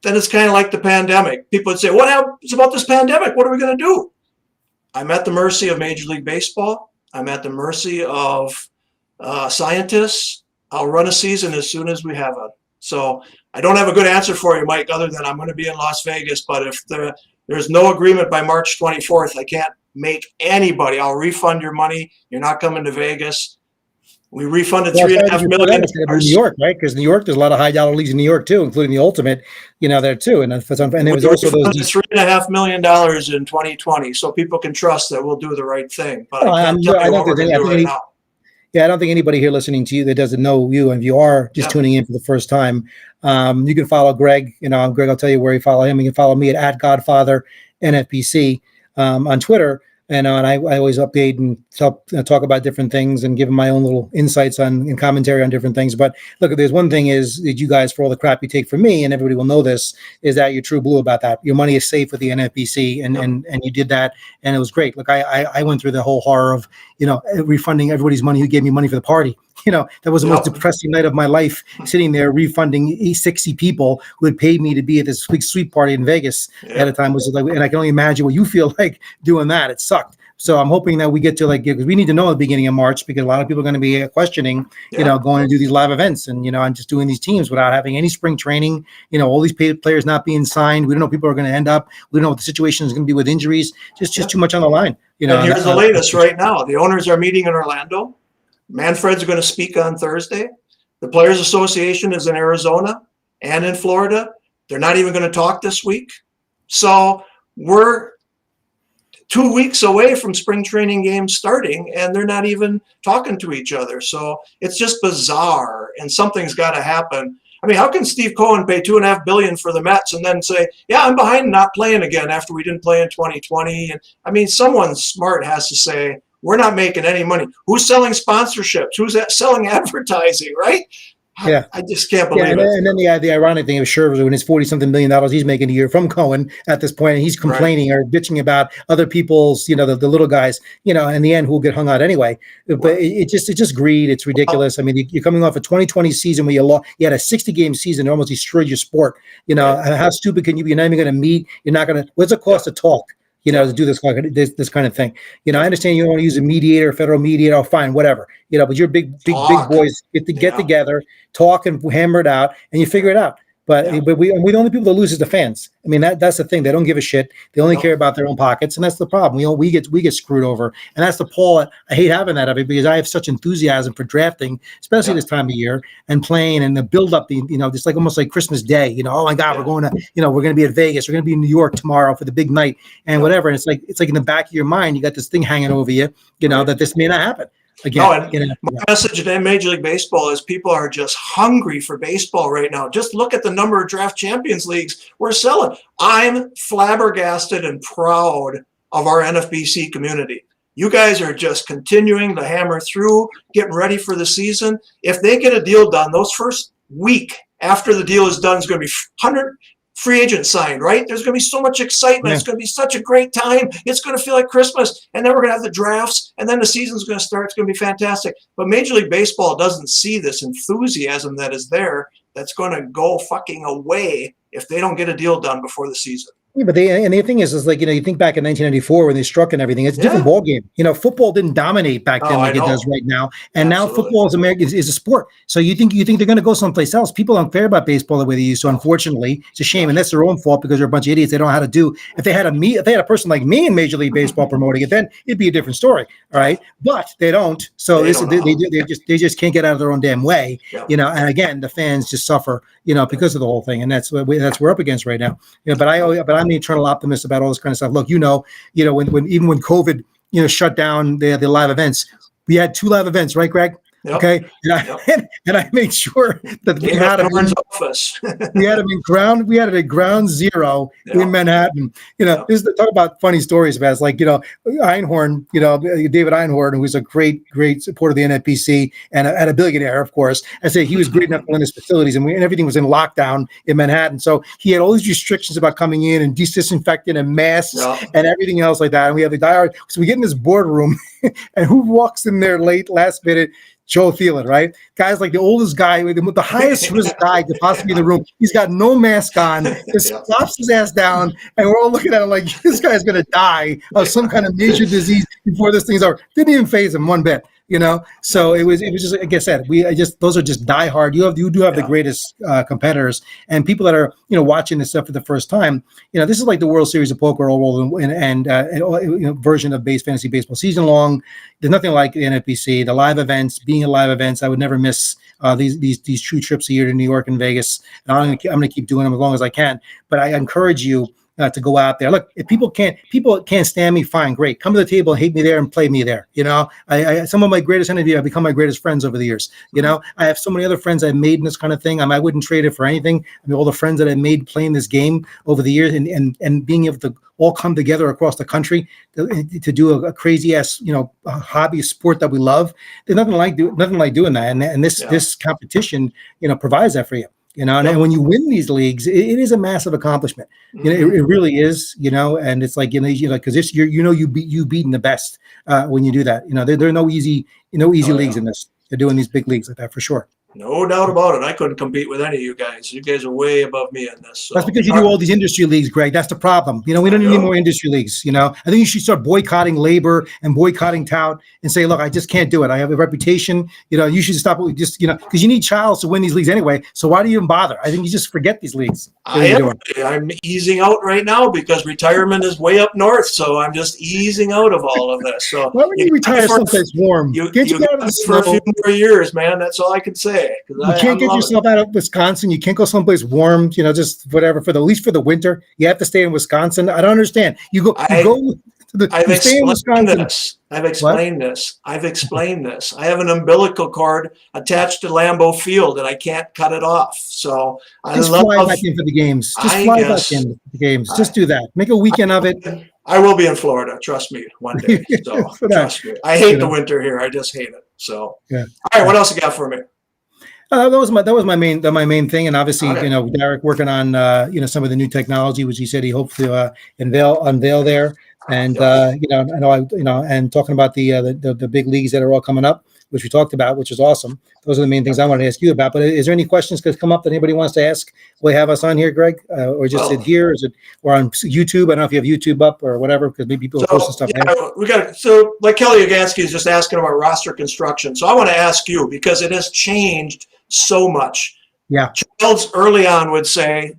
then it's kind of like the pandemic. People would say, what happens about this pandemic? What are we going to do? I'm at the mercy of Major League Baseball. I'm at the mercy of scientists. I'll run a season as soon as we have it. So I don't have a good answer for you, Mike, other than I'm going to be in Las Vegas. But if there's no agreement by March 24th, I can't make anybody. I'll refund your money. You're not coming to Vegas. We refunded $3.5 million. New York, right? Because New York, there's a lot of high dollar leagues in New York too, including the Ultimate, there too. And there was also those $3.5 million in 2020, so people can trust that we'll do the right thing. But I can't tell you what we're going to do right now. Yeah, I don't think anybody here listening to you that doesn't know you, and if you are just tuning in for the first time, you can follow Greg. Greg, I'll tell you where you follow him. You can follow me at @Godfather NFBC on Twitter. And I always update and talk about different things and give them my own little insights and commentary on different things. But look, there's one thing is that you guys, for all the crap you take from me, and everybody will know this, is that you're true blue about that. Your money is safe with the NFBC, and you did that, and it was great. Look, I went through the whole horror of refunding everybody's money who gave me money for the party. That was the most depressing night of my life, sitting there refunding 60 people who had paid me to be at this big sweet party in Vegas at a time. And I can only imagine what you feel like doing that. It sucked. So I'm hoping that we get to because we need to know at the beginning of March, because a lot of people are going to be questioning, going to do these live events and, and just doing these teams without having any spring training, all these paid players not being signed. We don't know people are going to end up. We don't know what the situation is going to be with injuries. Just too much on the line. And here's the latest right now. The owners are meeting in Orlando. Manfred's going to speak on Thursday. The Players Association is in Arizona and in Florida. They're not even going to talk this week. So we're 2 weeks away from spring training games starting, and they're not even talking to each other. So it's just bizarre, and something's got to happen. I mean, how can Steve Cohen pay $2.5 billion for the Mets and then say, "Yeah, I'm behind not playing again after we didn't play in 2020"? And I mean, someone smart has to say, "We're not making any money." Who's selling sponsorships? Who's selling advertising? Right? Yeah. I just can't believe and it. And then the ironic thing of Scherzer, when his $40-something million he's making a year from Cohen at this point, and he's complaining or bitching about other people's, the little guys, in the end, who'll get hung out anyway. But it's just greed. It's ridiculous. I mean, you're coming off a 2020 season where you had a 60-game season, almost destroyed your sport. How stupid can you be? You're not even going to meet. You're not going to. What's it cost to talk? To do this kind of thing. I understand you don't want to use a mediator, federal mediator. Oh, fine, whatever. But you're big boys get together, talk and hammer it out, and you figure it out. But we the only people that lose is the fans. I mean, that's the thing. They don't give a shit. They only care about their own pockets, and that's the problem. We get screwed over, and that's the Paul. I hate having that of it because I have such enthusiasm for drafting, especially this time of year, and playing and the build up. Just like almost like Christmas Day. Oh my God, we're going to we're going to be at Vegas. We're going to be in New York tomorrow for the big night and whatever. And it's like in the back of your mind, you got this thing hanging over you. That this may not happen. Again, my message to Major League Baseball is people are just hungry for baseball right now. Just look at the number of draft champions leagues we're selling. I'm flabbergasted and proud of our NFBC community. You guys are just continuing to hammer through, getting ready for the season. If they get a deal done, those first week after the deal is done is going to be 100 free agents signed, right? There's going to be so much excitement. Yeah. It's going to be such a great time. It's going to feel like Christmas. And then we're going to have the drafts, and then the season's going to start. It's going to be fantastic. But Major League Baseball doesn't see this enthusiasm that is there that's going to go fucking away if they don't get a deal done before the season. Yeah, but the thing is like, you think back in 1994 when they struck and everything, it's a different ball game. Football didn't dominate back then like it does right now. And now football is a sport. So you think they're going to go someplace else. People don't care about baseball the way they used to, unfortunately. It's a shame. And that's their own fault because they're a bunch of idiots. They don't know how to do. If they had a person like me in Major League Baseball promoting it, then it'd be a different story. All right. But they don't. So they just can't get out of their own damn way. Yeah. And again, the fans just suffer, because of the whole thing. And that's what we're up against right now. But I'm the eternal optimist about all this kind of stuff. Look, when COVID, shut down the live events, we had 2 live events, right, Greg? Yep. Okay, and I made sure that we had them in office. we had it at ground zero in Manhattan. This is talk about funny stories about. It's like Einhorn, David Einhorn, who was a great supporter of the NFBC and a billionaire, of course. I say he was great enough to run his facilities, and everything was in lockdown in Manhattan. So he had all these restrictions about coming in and disinfecting and masks and everything else like that. And we have the diary. So we get in this boardroom, and who walks in there last minute? Joe Thielen, right? Guy's like the oldest guy with the highest risk guy could possibly be in the room. He's got no mask on, just flops his ass down, and we're all looking at him like this guy's gonna die of some kind of major disease before this thing's over. Didn't even faze him one bit. So it was just like I said, those are just diehard. You do have the greatest competitors and people that are watching this stuff for the first time. This is like the World Series of Poker all and version of fantasy baseball season long. There's nothing like the NFBC, the live events. Being at live events, I would never miss these true trips a year to New York and Vegas. And I'm going to keep doing them as long as I can. But I encourage you to go out there. Look, if people can't stand me, fine, great. Come to the table and hate me there and play me there. Some of my greatest enemies have become my greatest friends over the years. I have so many other friends I've made in this kind of thing. I wouldn't trade it for anything. All the friends that I've made playing this game over the years and being able to all come together across the country to do a crazy ass, a hobby sport that we love. There's nothing like doing that. And this competition, provides that for you. And when you win these leagues, it is a massive accomplishment. It really is. And it's like because you beating the best when you do that. There are no easy leagues in this. They're doing these big leagues like that for sure. No doubt about it. I couldn't compete with any of you guys. You guys are way above me in this. So. That's because you do all these industry leagues, Greg. That's the problem. We don't need any more industry leagues. I think you should start boycotting labor and boycotting tout and say, look, I just can't do it. I have a reputation. You should stop it. Just, because you need Childs to win these leagues anyway. So why do you even bother? I think you just forget these leagues. I'm easing out right now because retirement is way up north. So I'm just easing out of all of this. So why would you retire someplace warm? Get you out of the for a few more years, man. That's all I can say. day. You can't get yourself out of Wisconsin. You can't go someplace warm, just whatever at least for the winter. You have to stay in Wisconsin. I don't understand. You go to I've you stay in explained Wisconsin. this. I've explained this. I have an umbilical cord attached to Lambeau Field, and I can't cut it off. So Just fly back in for the games. Just fly back in for the games. Just do that. Make a weekend of it. I will be in Florida. Trust me, one day. So trust me. I hate the winter here. I just hate it. So yeah. All right, what else you got for me? That was my main thing, and obviously, Derek working on some of the new technology, which he said he hoped to unveil there, and and talking about the big leagues that are all coming up, which we talked about, which is awesome. Those are the main things I wanted to ask you about. But is there any questions that come up that anybody wants to ask? Will you have us on here, Greg, or just sit here? Is it or on YouTube? I don't know if you have YouTube up or whatever, because maybe people are posting stuff. Yeah, so like Kelly Ugansky is just asking about roster construction. So I want to ask you, because it has changed so much. Yeah. Childs early on would say,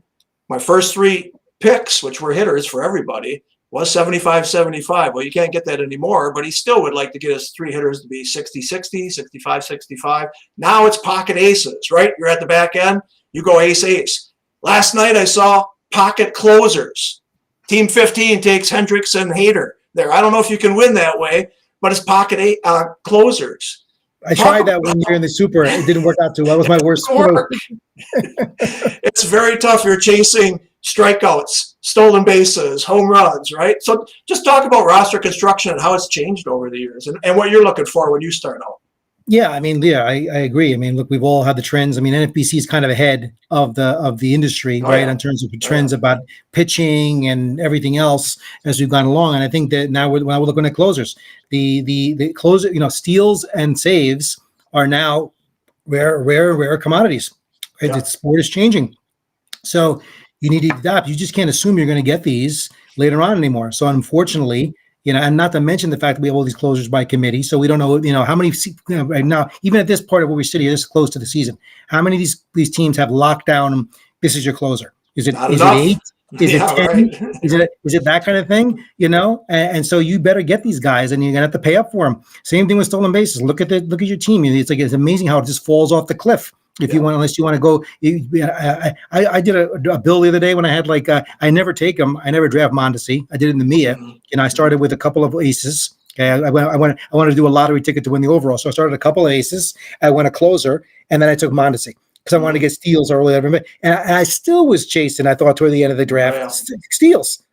my first 3 picks, which were hitters for everybody, was 75-75. Well, you can't get that anymore, but he still would like to get his 3 hitters to be 60-60, 65-65. Now it's pocket aces, right? You're at the back end, you go ace-ace. Last night I saw pocket closers. Team 15 takes Hendricks and Hader there. I don't know if you can win that way, but it's pocket closers. I tried that one year in the Super. It didn't work out too well. That was my worst. It's very tough. You're chasing strikeouts, stolen bases, home runs, right? So just talk about roster construction and how it's changed over the years and what you're looking for when you start out. Yeah, I agree. I mean, look, we've all had the trends. I mean, NFBC is kind of ahead of the industry, right, in terms of the trends about pitching and everything else as we've gone along. And I think that now we're looking at closers. The closer, steals and saves are now rare commodities. Right? Yeah. The sport is changing, so you need to adapt. You just can't assume you're going to get these later on anymore. So unfortunately. And not to mention the fact that we have all these closers by committee. So we don't know, how many, right now, even at this part of where we sit here, this close to the season, how many of these teams have locked down, this is your closer? Is it 8? Is it 10? Right. Is it that kind of thing? And so you better get these guys and you're going to have to pay up for them. Same thing with stolen bases. Look at your team. It's amazing how it just falls off the cliff. Unless you want to go, I did a bill the other day when I had I never take them. I never draft Mondesi. I did it in the Mia. I started with a couple of aces. Okay, I wanted to do a lottery ticket to win the overall. So I started a couple of aces. I went a closer, and then I took Mondesi because I wanted to get steals early. And I still was chasing. I thought toward the end of the draft, steals.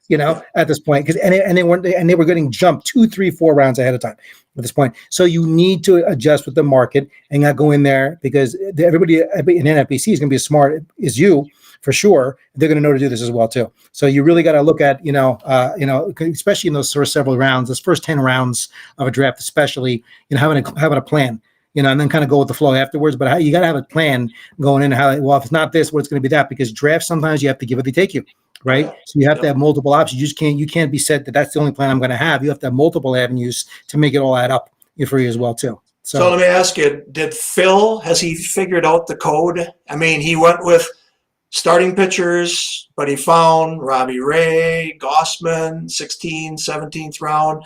At this point, because they were getting jumped 2, 3, 4 rounds ahead of time at this point. So you need to adjust with the market and not go in there because everybody in NFBC is going to be as smart as you for sure. They're going to know to do this as well too. So you really got to look at especially in those first several rounds, those first 10 rounds of a draft, especially having a plan. And then kind of go with the flow afterwards. But you got to have a plan going in. If it's not this, what's going to be that? Because drafts sometimes you have to give what they take you. Right. So you have to have multiple options. You can't be said that that's the only plan I'm going to have. You have to have multiple avenues to make it all add up for you as well, too. So let me ask you, has he figured out the code? I mean, he went with starting pitchers, but he found Robbie Ray, Gossman, 16th, 17th round.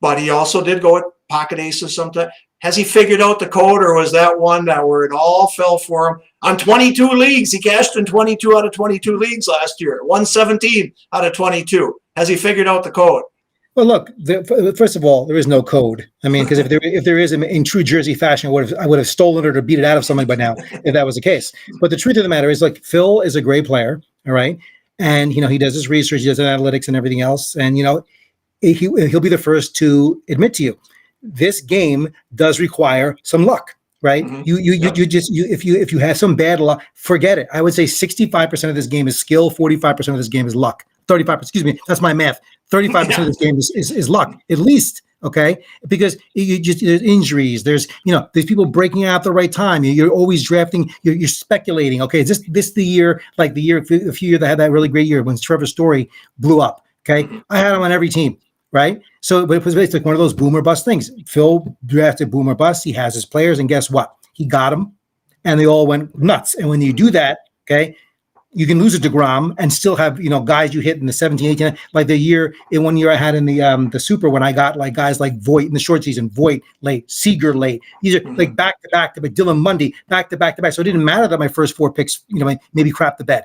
But he also did go with pocket aces sometimes. Has he figured out the code, or was that one where it all fell for him? On 22 leagues, he cashed in 22 out of 22 leagues last year, 117 out of 22. Has he figured out the code? Well, look, first of all, there is no code. I mean, because if there is in true Jersey fashion, I would have stolen it or beat it out of somebody by now if that was the case. But the truth of the matter is, Phil is a great player, all right? And, he does his research, he does his analytics and everything else. And, he'll be the first to admit to you, this game does require some luck, right? Mm-hmm. If you have some bad luck, forget it. I would say 65% of this game is skill, 45% of this game is luck. 35%, excuse me, that's my math. 35% of this game is luck, at least. Okay, because there's injuries. There's people breaking out at the right time. You're always drafting. You're speculating. Okay, is this the year? Like a few years that had that really great year when Trevor Story blew up. Okay, I had him on every team. Right. So it was basically one of those boom or bust things. Phil drafted boom or bust. He has his players, and guess what? He got them, and they all went nuts. And when you do that, okay, you can lose a DeGrom and still have, guys you hit in the 17, 18, like in 1 year I had in the Super when I got like guys like Voit in the short season, Voit late, Seager late. These are like back to back, Dylan Mundy, back to back to back. So it didn't matter that my first 4 picks, maybe crap the bed.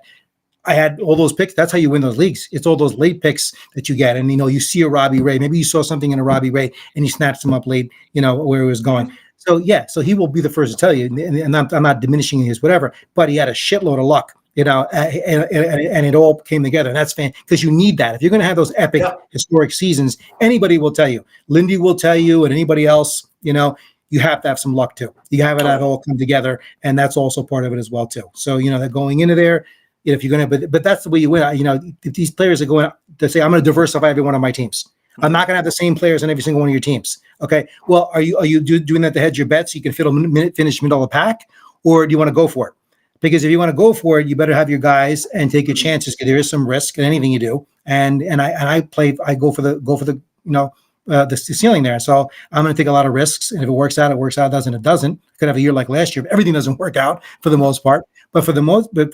I had all those picks. That's how you win those leagues. It's all those late picks that you get. And, you see a Robbie Ray. Maybe you saw something in a Robbie Ray and you snatched him up late, where he was going. So, yeah, so he will be the first to tell you. And I'm not diminishing his whatever, but he had a shitload of luck, and it all came together. And that's fantastic because you need that. If you're going to have those epic historic seasons, anybody will tell you. Lindy will tell you and anybody else, you have to have some luck too. You have it all come together. And that's also part of it as well too. So, that going into there, if you're going to, but that's the way you win. If these players are going to say, I'm going to diversify every one of my teams. I'm not going to have the same players on every single one of your teams. Okay. Well, are you doing that to hedge your bets so you can finish middle of the pack, or do you want to go for it? Because if you want to go for it, you better have your guys and take your chances because there is some risk in anything you do. And I go for the ceiling there. So I'm going to take a lot of risks. And if it works out, it works out. It doesn't. Could have a year like last year. Everything doesn't work out for the most part. But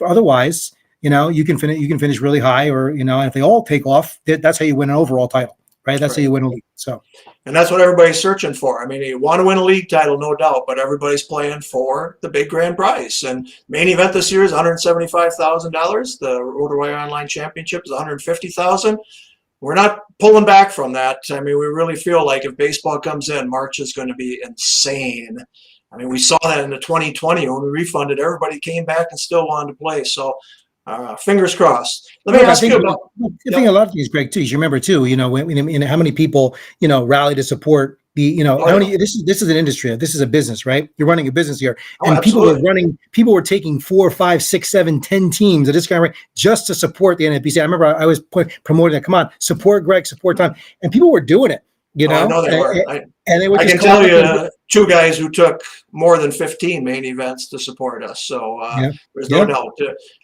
otherwise, you can finish really high, or and if they all take off, that's how you win an overall title, right? That's how you win a league. So, and that's what everybody's searching for. I mean, you want to win a league title, no doubt, but everybody's playing for the big grand prize. And main event this year is $175,000. The RotoWire Online Championship is $150,000. We're not pulling back from that. I mean, we really feel like if baseball comes in, March is going to be insane. I mean, we saw that in the 2020 when we refunded. Everybody came back and still wanted to play. So, fingers crossed. Let me ask you about. I think a lot of things, Greg, too. You remember too. When how many people rally to support the. How many. This is an industry. This is a business, right? You're running a business here, and people were taking 4, 5, 6, 7, 10 teams at this kind of rate just to support the NFBC. I remember I was promoting that. Come on, support Greg, support Tom, and people were doing it. I know they were. And they were. I can tell you 2 guys who took more than 15 main events to support us. So there's no doubt.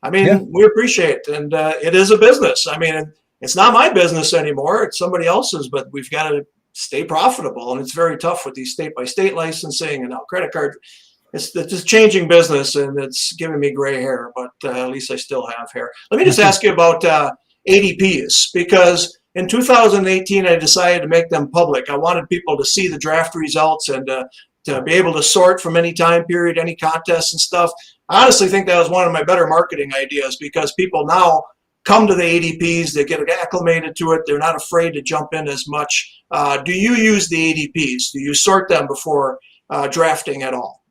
I mean, we appreciate it. And it is a business. I mean, it's not my business anymore. It's somebody else's, but we've got to stay profitable. And it's very tough with these state-by-state licensing and now credit card. It's just changing business, and it's giving me gray hair, but at least I still have hair. Let me just ask you about ADPs, because in 2018, I decided to make them public. I wanted people to see the draft results and to be able to sort from any time period, any contest and stuff. I honestly think that was one of my better marketing ideas because people now come to the ADPs, they get acclimated to it, they're not afraid to jump in as much. Do you use the ADPs? Do you sort them before drafting at all?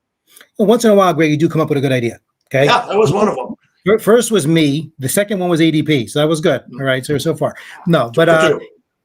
Well, once in a while, Greg, you do come up with a good idea. Okay. Yeah, that was one of them. First was me. The second one was ADP. So that was good. All right. So far. No, but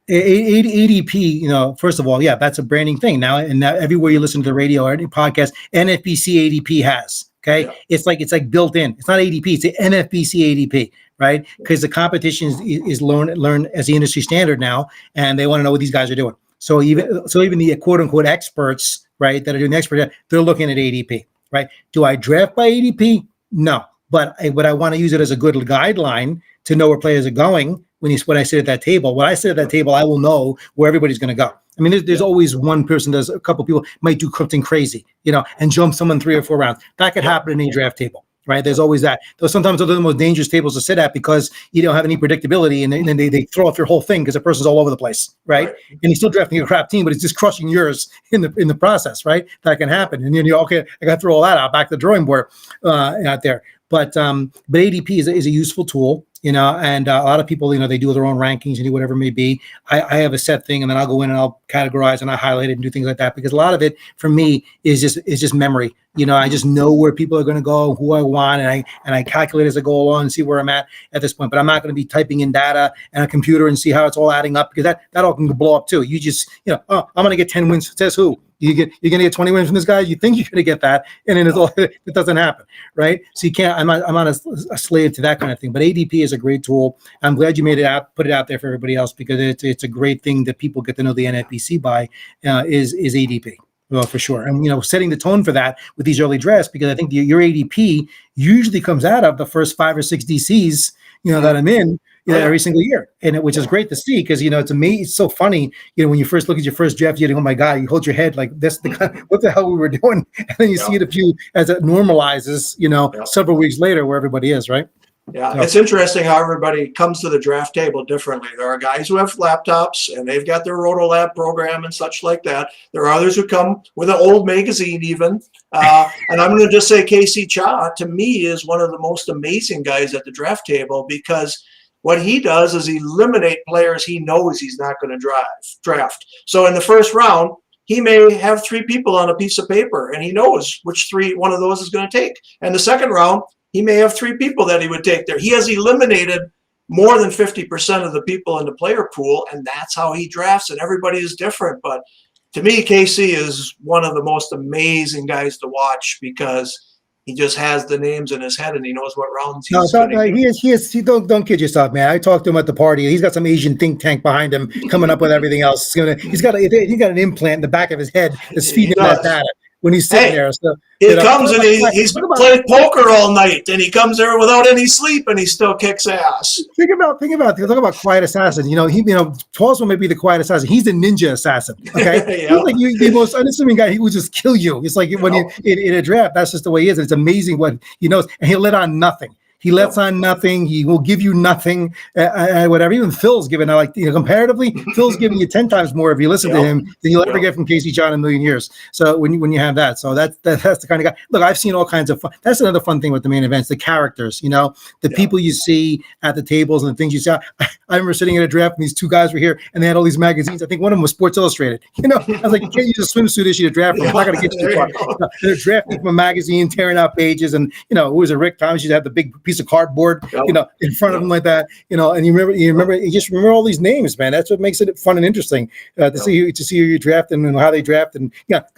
ADP, first of all, that's a branding thing now. And now everywhere you listen to the radio or any podcast, NFBC ADP has. Okay. Yeah. It's like built in. It's not ADP. It's the NFBC ADP, right? Because the competition is learned as the industry standard now, and they want to know what these guys are doing. So even the quote unquote experts, right, that are doing the expert, they're looking at ADP, right? Do I draft by ADP? No. But I want to use it as a good guideline to know where players are going when I sit at that table. When I sit at that table, I will know where everybody's going to go. I mean, there's always one person, a couple of people might do something crazy, and jump someone 3 or 4 rounds. That could happen in any draft table, right? There's always that. Though sometimes those are the most dangerous tables to sit at because you don't have any predictability, and then they throw off your whole thing because the person's all over the place, right? And you're still drafting a crap team, but it's just crushing yours in the process, right? That can happen, and then you're okay. I got to throw all that out, back to the drawing board out there. But ADP is a useful tool, and a lot of people, they do their own rankings and do whatever it may be. I have a set thing, and then I'll go in and I'll categorize and I highlight it and do things like that because a lot of it for me is just memory. I just know where people are going to go, who I want, and I calculate as I go along and see where I'm at this point. But I'm not going to be typing in data and a computer and see how it's all adding up because that all can blow up too. You just, I'm going to get 10 wins. Says who? You're going to get 20 wins from this guy. You think you're going to get that, and then it doesn't happen, right? So you can't. I'm not a slave to that kind of thing. But ADP is a great tool. I'm glad you made it out, put it out there for everybody else because it's a great thing that people get to know the NFBC by is ADP. Well, for sure. And, setting the tone for that with these early drafts, because I think your ADP usually comes out of the first 5 or 6 DCs, that I'm in every single year. And which is great to see because, it's amazing. It's so funny, when you first look at your first draft, you think, oh my God, you hold your head like this, what the hell we were doing? And then you see it as it normalizes, several weeks later where everybody is, right? Yeah, So, it's interesting how everybody comes to the draft table differently. There are guys who have laptops and they've got their Rotolab program and such like that. There are others who come with an old magazine even. And I'm going to just say Casey Cha, to me, is one of the most amazing guys at the draft table, because what he does is eliminate players he knows he's not going to draft. So in the first round, he may have 3 people on a piece of paper and he knows which 3 one of those is going to take. And the second round, he may have 3 people that he would take there. He has eliminated more than 50% of the people in the player pool, and that's how he drafts, and everybody is different. But to me, Casey is one of the most amazing guys to watch, because he just has the names in his head and he knows what rounds he's going to get. Don't kid yourself, man. I talked to him at the party. He's got some Asian think tank behind him coming up with everything else. He's got an implant in the back of his head that's feeding him that data when he's sitting there. So he comes and he's played poker all night, and he comes there without any sleep, and he still kicks ass. Think about talk about quiet assassin. Paul's may be the quiet assassin. He's the ninja assassin. Okay, Yeah. He's like the most unassuming guy. He will just kill you. It's like when you in a draft, that's just the way he is. And it's amazing what he knows, and he'll let on nothing. He lets on nothing. He will give you nothing, whatever. Even Phil's giving, comparatively, Phil's giving you 10 times more if you listen to him than you'll ever get from Casey John in a million years. So when you have that, so that's the kind of guy. Look, I've seen all kinds of fun. That's another fun thing with the main events, the characters, the people you see at the tables and the things you see. I remember sitting at a draft and these 2 guys were here and they had all these magazines. I think one of them was Sports Illustrated. I was like, you can't use a swimsuit issue to draft from. I'm not going to get you too far. They're drafting from a magazine, tearing out pages, and who was it? Rick Thomas used to have the big piece of cardboard, in front of him like that, and you just remember all these names, man. That's what makes it fun and interesting to see who you draft and how they draft. And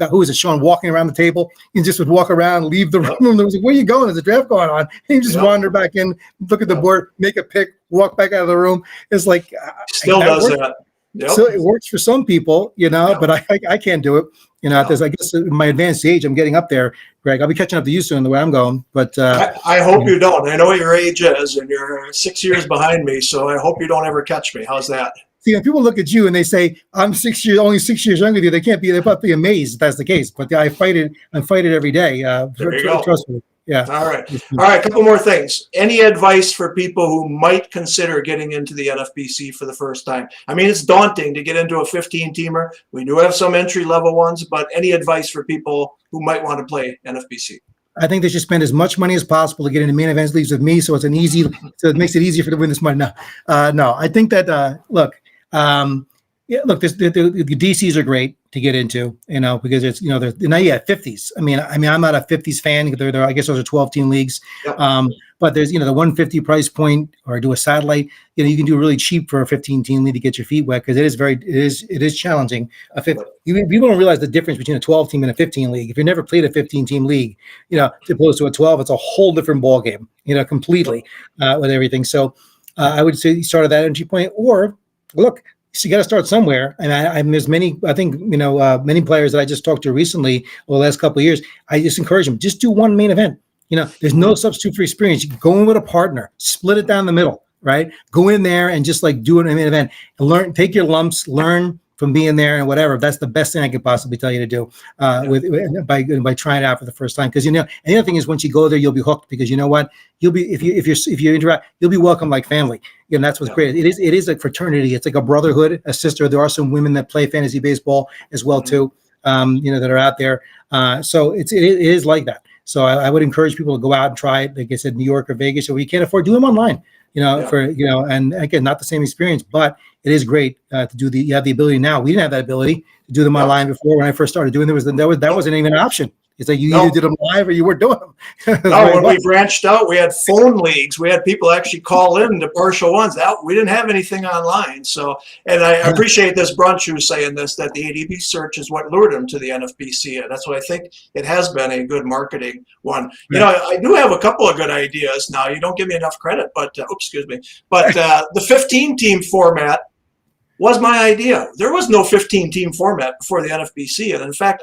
who was it? Sean walking around the table. He just would walk around, leave the room. There was like, where are you going? There's a draft going on. And he just wander back in, look at the board, make a pick, walk back out of the room. It's like still does that. Yep. So it works for some people, but I can't do it. I guess in my advanced age, I'm getting up there, Greg. I'll be catching up to you soon the way I'm going. But I hope you don't. I know what your age is, and you're 6 years behind me, so I hope you don't ever catch me. How's that? See, when people look at you and they say, I'm only 6 years younger than you, they're about to be amazed if that's the case. But I fight it every day. There you go. Trust me. Yeah. All right. A couple more things. Any advice for people who might consider getting into the NFBC for the first time? I mean, it's daunting to get into a 15-teamer. We do have some entry-level ones, but any advice for people who might want to play NFBC? I think they should spend as much money as possible to get into main events leagues with me, so it makes it easier for them to win this money. No, I think that the DCs are great to get into, because it's they're now you have 50s. I mean, I'm not a 50s fan. I guess those are 12-team leagues. Yep. But there's the 150 price point, or do a satellite. You can do really cheap for a 15-team league to get your feet wet, because it is challenging. People don't realize the difference between a 12-team and a 15 league. If you've never played a 15-team league, opposed to a 12, it's a whole different ball game. Completely with everything. So I would say start at that entry point, or look. So you got to start somewhere, and there's many. I think many players that I just talked to recently over the last couple of years. I just encourage them, just do one main event. There's no substitute for experience. You can go in with a partner, split it down the middle, right? Go in there and just do it in a main event and learn. Take your lumps, learn from being there and whatever. That's the best thing I could possibly tell you to do by trying it out for the first time. Because and the other thing is, once you go there, you'll be hooked, because you know what, you'll be if you interact, you'll be welcome like family. That's what's great. It is a fraternity. It's like a brotherhood, a sister. There are some women that play fantasy baseball as well too, that are out there. So it is like that. So I would encourage people to go out and try it. Like I said, New York or Vegas. So we can't afford, do them online. And again, not the same experience, but it is great to do you have the ability now. We didn't have that ability to do them online before. When I first started doing that wasn't even an option. It's like you either did them live or you weren't doing them. When we branched out, we had phone leagues. We had people actually call in to partial ones. We didn't have anything online. So, and I appreciate this brunch who's saying this, that the ADP search is what lured him to the NFBC. And that's what I think it has been a good marketing one. I do have a couple of good ideas now. You don't give me enough credit, but excuse me. But the 15-team format was my idea. There was no 15-team format before the NFBC. And in fact,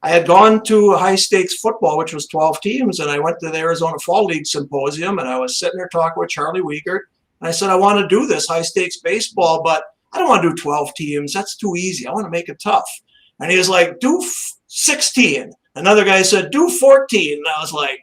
I had gone to a high-stakes football, which was 12 teams, and I went to the Arizona Fall League Symposium, and I was sitting there talking with Charlie Wiegert, and I said, I want to do this high-stakes baseball, but I don't want to do 12 teams. That's too easy. I want to make it tough. And he was like, do 16. Another guy said, do 14. And I was like,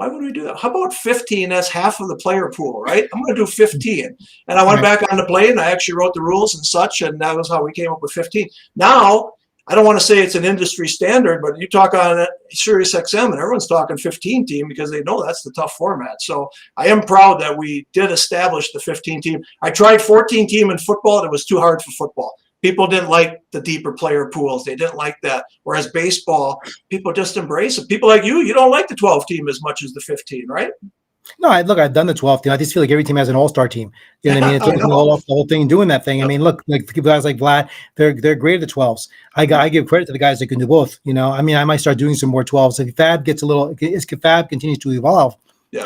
why would we do that? How about 15? That's half of the player pool, right? I'm going to do 15. And I went back on the plane, and I actually wrote the rules and such, and that was how we came up with 15. Now, I don't want to say it's an industry standard, but you talk on Sirius XM, and everyone's talking 15 team because they know that's the tough format. So I am proud that we did establish the 15 team. I tried 14 team in football, and it was too hard for football. People didn't like the deeper player pools. They didn't like that. Whereas baseball, people just embrace it. People like you don't like the 12 team as much as the 15, right? No, I've done the 12 team. I just feel like every team has an all-star team. You know what I mean? It's all off the whole thing doing that thing. I mean, look, like guys like Vlad, they're great at the 12s. I give credit to the guys that can do both. You know, I mean, I might start doing some more 12s. If Fab continues to evolve,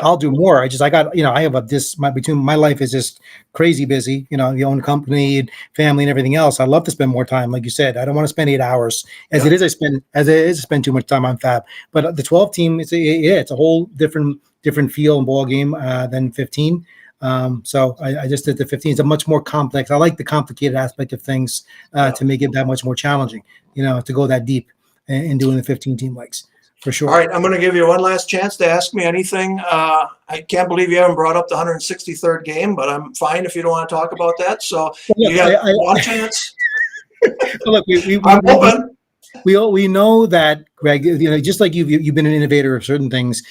I'll do more. I have my life is just crazy busy. You know, the own company, family, and everything else. I love to spend more time, like you said. I don't want to spend 8 hours as it is. I spend too much time on Fab. But the 12 team, it's a whole different feel and ball game than 15. So I just did the 15. It's a much more complex. I like the complicated aspect of things to make it that much more challenging. You know, to go that deep in doing the 15 team legs. For sure. All right, I'm going to give you one last chance to ask me anything. I can't believe you haven't brought up the 163rd game, but I'm fine if you don't want to talk about that. So you got one chance. Look, we know that, Greg. You know, just like you've been an innovator of certain things.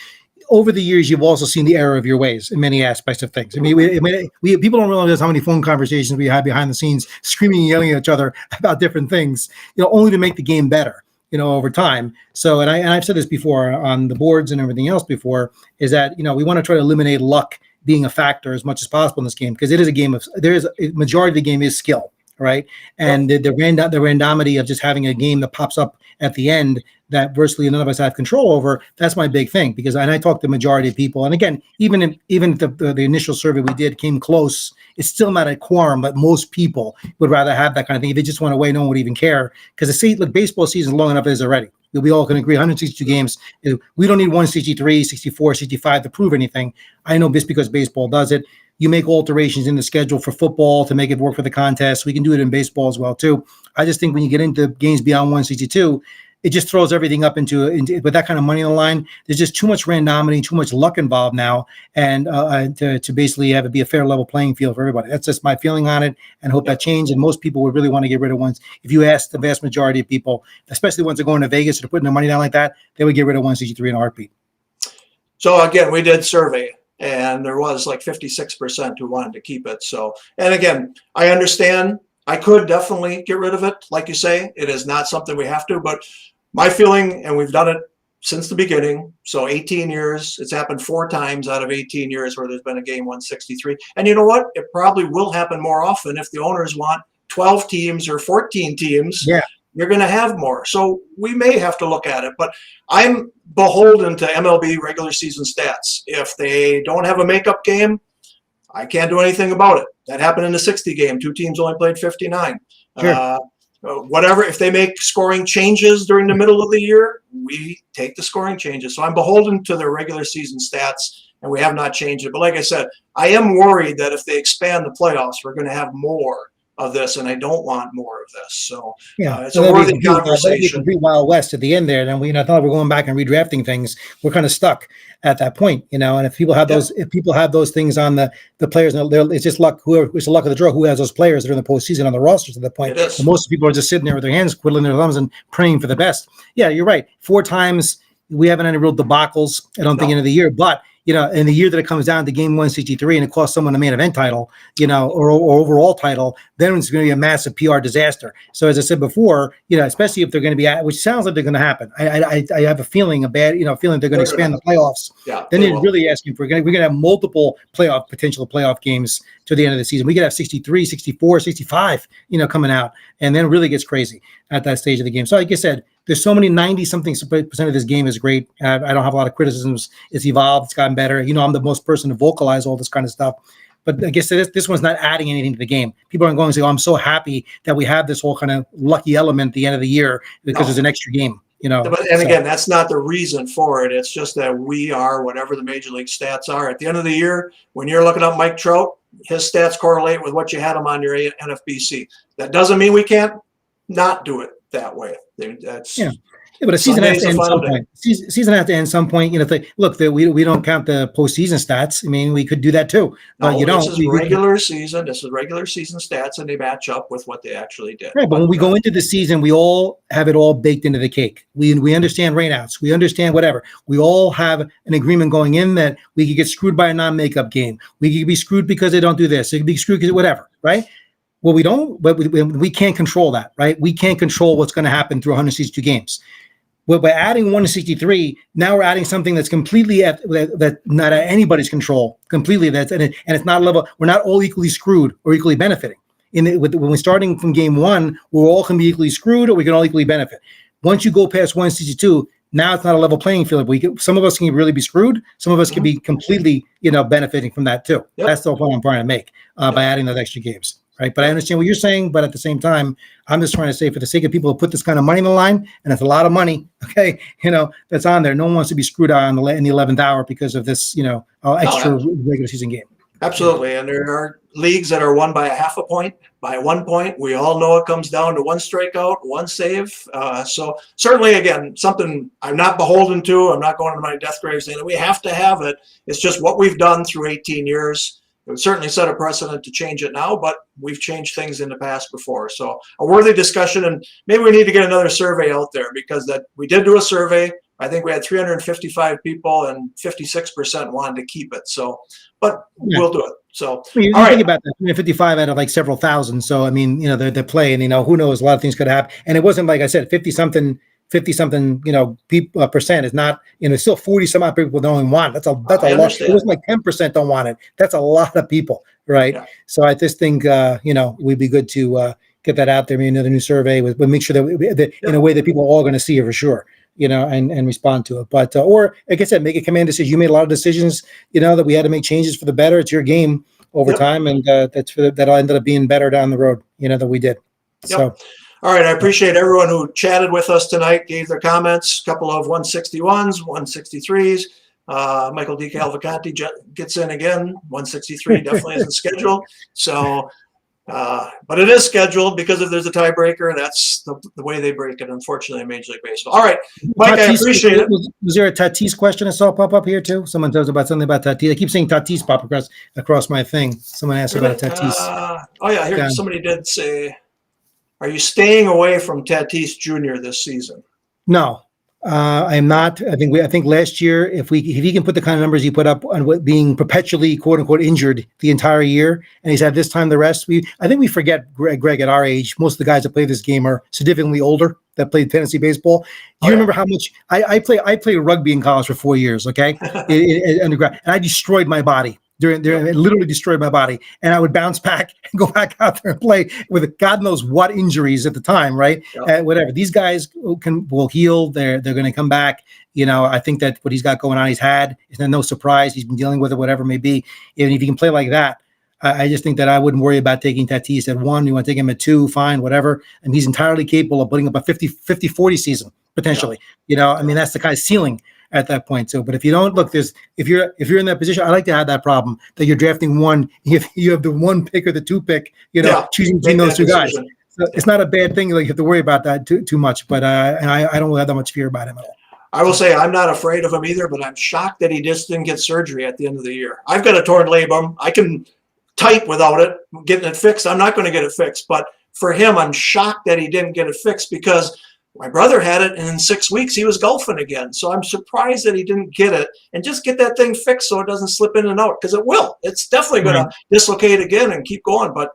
Over the years, you've also seen the error of your ways in many aspects of things. I mean, we people don't realize how many phone conversations we had behind the scenes, screaming and yelling at each other about different things. You know, only to make the game better. You know, over time. So, and I've said this before on the boards and everything else before, is that, you know, we want to try to eliminate luck being a factor as much as possible in this game, because it is a game of, majority of the game is skill, right? And the randomity of just having a game that pops up at the end that virtually none of us have control over, that's my big thing. Because, and I talked to the majority of people, and again, even if the initial survey we did came close, it's still not a quorum, but most people would rather have that kind of thing. If they just went away, no one would even care. Because baseball season long enough as already. We all can agree 162 games. We don't need 163, 64, 65 to prove anything. I know this because baseball does it. You make alterations in the schedule for football to make it work for the contest. We can do it in baseball as well, too. I just think when you get into games beyond 162, it just throws everything up into with that kind of money on the line. There's just too much randomity, too much luck involved now, and to basically have it be a fair level playing field for everybody. That's just my feeling on it, and hope that changes. And most people would really want to get rid of ones. If you ask the vast majority of people, especially the ones that are going to Vegas or putting their money down like that, they would get rid of 163 in a heartbeat. So again, we did survey, and there was like 56% who wanted to keep it. So, and again, I understand. I could definitely get rid of it. Like you say, it is not something we have to, but my feeling, and we've done it since the beginning, so 18 years, it's happened 4 times out of 18 years where there's been a game 163. And you know what? It probably will happen more often if the owners want 12 teams or 14 teams. Yeah. You're going to have more. So we may have to look at it, but I'm beholden to MLB regular season stats. If they don't have a makeup game, I can't do anything about it. That happened in the 60 game. 2 teams only played 59. Sure. Whatever, if they make scoring changes during the middle of the year, we take the scoring changes. So I'm beholden to their regular season stats, and we have not changed it. But like I said, I am worried that if they expand the playoffs, we're going to have more of this, and I don't want more of this. So it's a worthy conversation. Complete Wild West at the end there. Then I thought we're going back and redrafting things. We're kind of stuck at that point, you know. And if people have those things on the players, it's just luck. It's the luck of the draw. Who has those players that are in the postseason on the rosters at that point? And most people are just sitting there with their hands twiddling their thumbs and praying for the best. Yeah, you're right. 4 times we haven't had any real debacles. I don't think end of the year, but. You know, in the year that it comes down to game 163 and it costs someone a main event title, you know, or overall title, then it's going to be a massive PR disaster. So as I said before, you know, especially if they're going to be which sounds like they're going to happen. I have a feeling they're going to expand the playoffs. Yeah, then they're really asking for, we're going to have multiple potential playoff games to the end of the season. We could have 63, 64, 65, you know, coming out, and then it really gets crazy at that stage of the game. So like I said, there's so many 90-something% of this game is great. I don't have a lot of criticisms. It's evolved. It's gotten better. You know, I'm the most person to vocalize all this kind of stuff. But I guess this one's not adding anything to the game. People aren't going to say, "Oh, I'm so happy that we have this whole kind of lucky element at the end of the year because there's an extra game." You know. Again, that's not the reason for it. It's just that we are whatever the major league stats are. At the end of the year, when you're looking up Mike Trout, his stats correlate with what you had him on your NFBC. That doesn't mean we can't not do it that way. Yeah, but a season has Sunday's to the end final some day. point. Season has to end some point. Look, we don't count the postseason stats. I mean, we could do that too, but you No, this don't. is regular season. This is regular season stats, and they match up with what they actually did. Right, but when we go into the season, we all have it all baked into the cake. We understand rainouts. We understand whatever. We all have an agreement going in that we could get screwed by a non-makeup game. We could be screwed because they don't do this. It could be screwed because whatever, right? Well, we don't, but we can't control that, right? We can't control what's going to happen through 162 games. Well, by adding 163, now we're adding something that's completely that not at anybody's control. Completely, and it's not level. We're not all equally screwed or equally benefiting. When we're starting from game one, we're all can be equally screwed or we can all equally benefit. Once you go past 162, now it's not a level playing field. Some of us can really be screwed. Some of us can be completely, benefiting from that too. Yep. That's the point I'm trying to make by adding those extra games, right? But I understand what you're saying. But at the same time, I'm just trying to say, for the sake of people who put this kind of money in the line, and it's a lot of money, okay, that's on there. No one wants to be screwed out in the 11th hour because of this, extra regular season game. Absolutely. And there are leagues that are won by a half a point, by 1 point. We all know it comes down to one strikeout, one save. So certainly, again, something I'm not beholden to. I'm not going to my death grave saying that we have to have it. It's just what we've done through 18 years. It would certainly set a precedent to change it now, but we've changed things in the past before. So a worthy discussion, and maybe we need to get another survey out there, because that we did do a survey. I think we had 355 people, and 56% wanted to keep it. So, but we'll do it. So, you think about that, 355 out of like several thousand. So, I mean, they're playing, who knows, a lot of things could happen. And it wasn't, like I said, 50 something, people percent is not, still 40 some odd people don't want it. That's a lot. It wasn't like 10% don't want it. That's a lot of people. Right. Yeah. So I just think, we'd be good to get that out there. Maybe another new survey would make sure that in a way that people are all going to see it for sure. And respond to it. But, or like I said, make a command decision. You made a lot of decisions, that we had to make changes for the better. It's your game over time. And that'll end up being better down the road, that we did. Yep. So, all right. I appreciate everyone who chatted with us tonight, gave their comments, a couple of 161s, 163s. Michael D. Calvacanti gets in again. 163 definitely isn't scheduled. So, but it is scheduled because if there's a tiebreaker, that's the way they break it, unfortunately, in Major League Baseball. All right, Mike, I appreciate it. Was there a Tatis question I saw pop up here too? Someone tells about something about Tatis. I keep seeing Tatis pop across my thing. Someone asked about Tatis. Here somebody did say, are you staying away from Tatis Jr. this season? No. I'm not. I think last year, if he can put the kind of numbers he put up on what being perpetually quote unquote injured the entire year, and he's had this time the rest. I think we forget, Greg, at our age, most of the guys that play this game are significantly older that played fantasy baseball. Do you remember how much I played rugby in college for 4 years? Okay, undergrad, and I destroyed my body. It literally destroyed my body, and I would bounce back and go back out there and play with God knows what injuries at the time, right? Whatever. These guys will heal. They're going to come back. I think that what he's got going on, it's no surprise. He's been dealing with it, whatever it may be. And if he can play like that, I just think that I wouldn't worry about taking Tatis at 1. You want to take him at 2, fine, whatever. And he's entirely capable of putting up a 50-40 season potentially. That's the kind of ceiling at that point too. But if you don't look, if you're in that position, I like to have that problem that you're drafting one. If you have the 1 pick or the 2 pick, choosing between those two guys. So it's not a bad thing. Like you have to worry about that too much. But I don't really have that much fear about him at all. I will say I'm not afraid of him either, but I'm shocked that he just didn't get surgery at the end of the year. I've got a torn labrum. I can type without it, getting it fixed. I'm not going to get it fixed. But for him, I'm shocked that he didn't get it fixed, because my brother had it, and in 6 weeks he was golfing again. So I'm surprised that he didn't get it and just get that thing fixed so it doesn't slip in and out, because it will. It's definitely going to dislocate again and keep going. But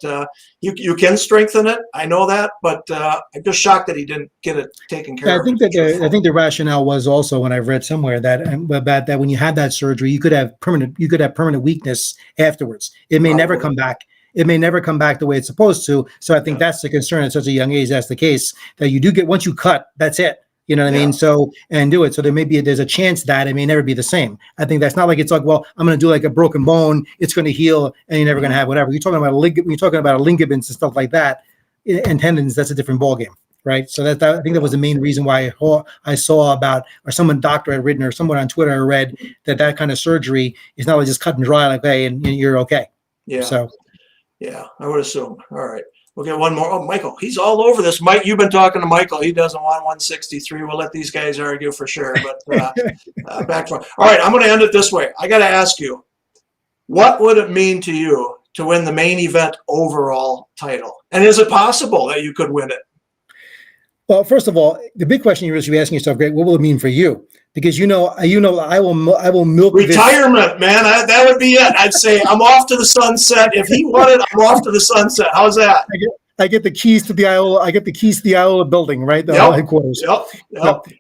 you can strengthen it. I know that, but I'm just shocked that he didn't get it taken care of. I think the rationale was also, when I've read somewhere that when you had that surgery, you could have permanent weakness afterwards. It may never come back. It may never come back the way it's supposed to. So I think that's the concern at such a young age. That's the case, that you do get, once you cut, that's it. You know what I mean? So, and do it. So there's a chance that it may never be the same. I think that's not like it's like, well, I'm going to do like a broken bone. It's going to heal and you're never going to have whatever. You're talking about ligaments and stuff like that, and tendons. That's a different ballgame. Right. So I think that was the main reason why I saw about, or someone doctor had written, or someone on Twitter I read that kind of surgery is not like just cut and dry, like, hey, and you're okay. Yeah. So. Yeah, I would assume. All right. We'll get one more. Oh, Michael, he's all over this. Mike, you've been talking to Michael. He doesn't want 163. We'll let these guys argue for sure. But back for. All right, I'm going to end it this way. I got to ask you, what would it mean to you to win the main event overall title? And is it possible that you could win it? Well, first of all, the big question you should be asking yourself, Greg, what will it mean for you? Because I will milk retirement, man. That would be it. I'd say I'm off to the sunset. If he won it, I'm off to the sunset. How's that? I get the keys to the Iola. I get the keys to the Iola building, right? The headquarters. Yep.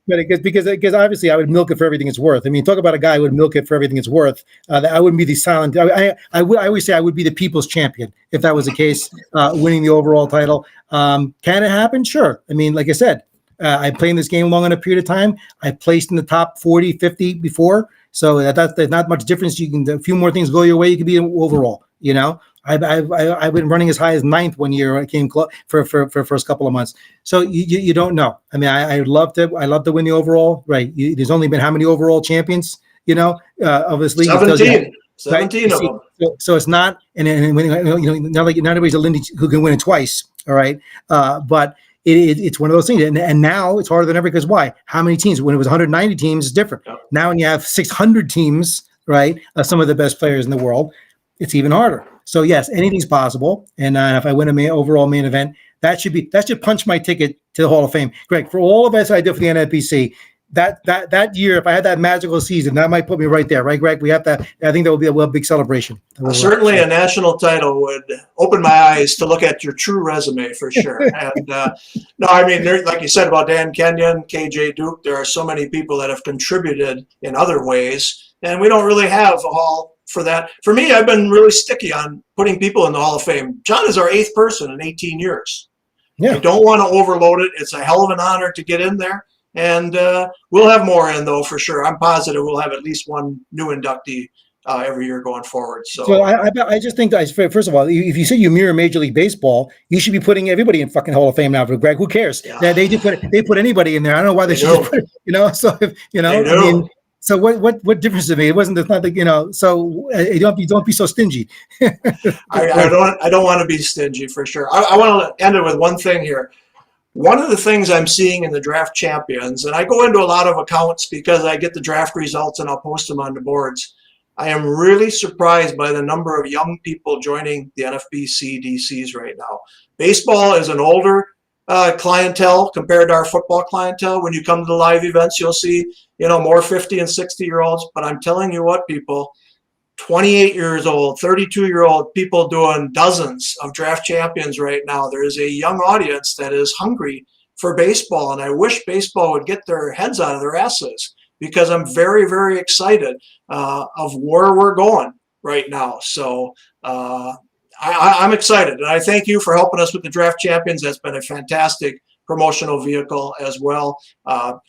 But because obviously I would milk it for everything it's worth. I mean, talk about a guy who would milk it for everything it's worth. I wouldn't be the silent. I always say I would be the people's champion if that was the case, winning the overall title. Can it happen? Sure. I mean, like I said, I played in this game long enough period of time. I placed in the top 40, 50 before. So that's not much difference. You can, a few more things go your way, you can be overall, you know. I've been running as high as 9th one year. I came close for first couple of months. So you don't know. I mean, I love to win the overall. Right? There's only been how many overall champions? You know, of this league. 17. 17 right? of them. So it's not, and not everybody's a Lindy who can win it twice. All right, but it's one of those things. And now it's harder than ever because why? How many teams? When it was 190 teams, it's different. Yep. Now when you have 600 teams, right? Some of the best players in the world, it's even harder. So yes, anything's possible. And if I win a overall main event, that should punch my ticket to the Hall of Fame. Greg, for all of us I did for the NFBC, that year, if I had that magical season, that might put me right there, right, Greg? I think that would be a big celebration. Certainly, a national title would open my eyes to look at your true resume for sure. And no, I mean, like you said about Dan Kenyon, KJ Duke, there are so many people that have contributed in other ways, and we don't really have a hall for that. For me, I've been really sticky on putting people in the Hall of Fame. John is our 8th person in 18 years. Yeah. I don't want to overload it. It's a hell of an honor to get in there. And we'll have more in, though, for sure. I'm positive we'll have at least one new inductee every year going forward. So I just think, first of all, if you say you mirror Major League Baseball, you should be putting everybody in fucking Hall of Fame now. For Greg, who cares? Yeah. They put anybody in there. I don't know why they should. Put, so I mean. So what difference does it make? It wasn't. It's not like So don't be so stingy. I don't want to be stingy for sure. I want to end it with one thing here. One of the things I'm seeing in the draft champions, and I go into a lot of accounts because I get the draft results and I'll post them on the boards. I am really surprised by the number of young people joining the NFBC DCs right now. Baseball is an older clientele compared to our football clientele. When you come to the live events, you'll see, more 50 and 60-year-olds. But I'm telling you what, people, 28 years old, 32-year-old people doing dozens of draft champions right now. There is a young audience that is hungry for baseball, and I wish baseball would get their heads out of their asses because I'm very, very excited of where we're going right now. So I'm excited, and I thank you for helping us with the draft champions. That's been a fantastic promotional vehicle as well.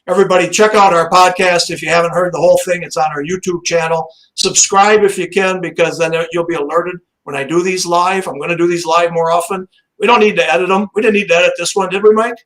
Everybody check out our podcast. If you haven't heard the whole thing, it's on our YouTube channel. Subscribe if you can, because then you'll be alerted when I do these live. I'm going to do these live more often. We don't need to edit them. We didn't need to edit this one, did we, Mike?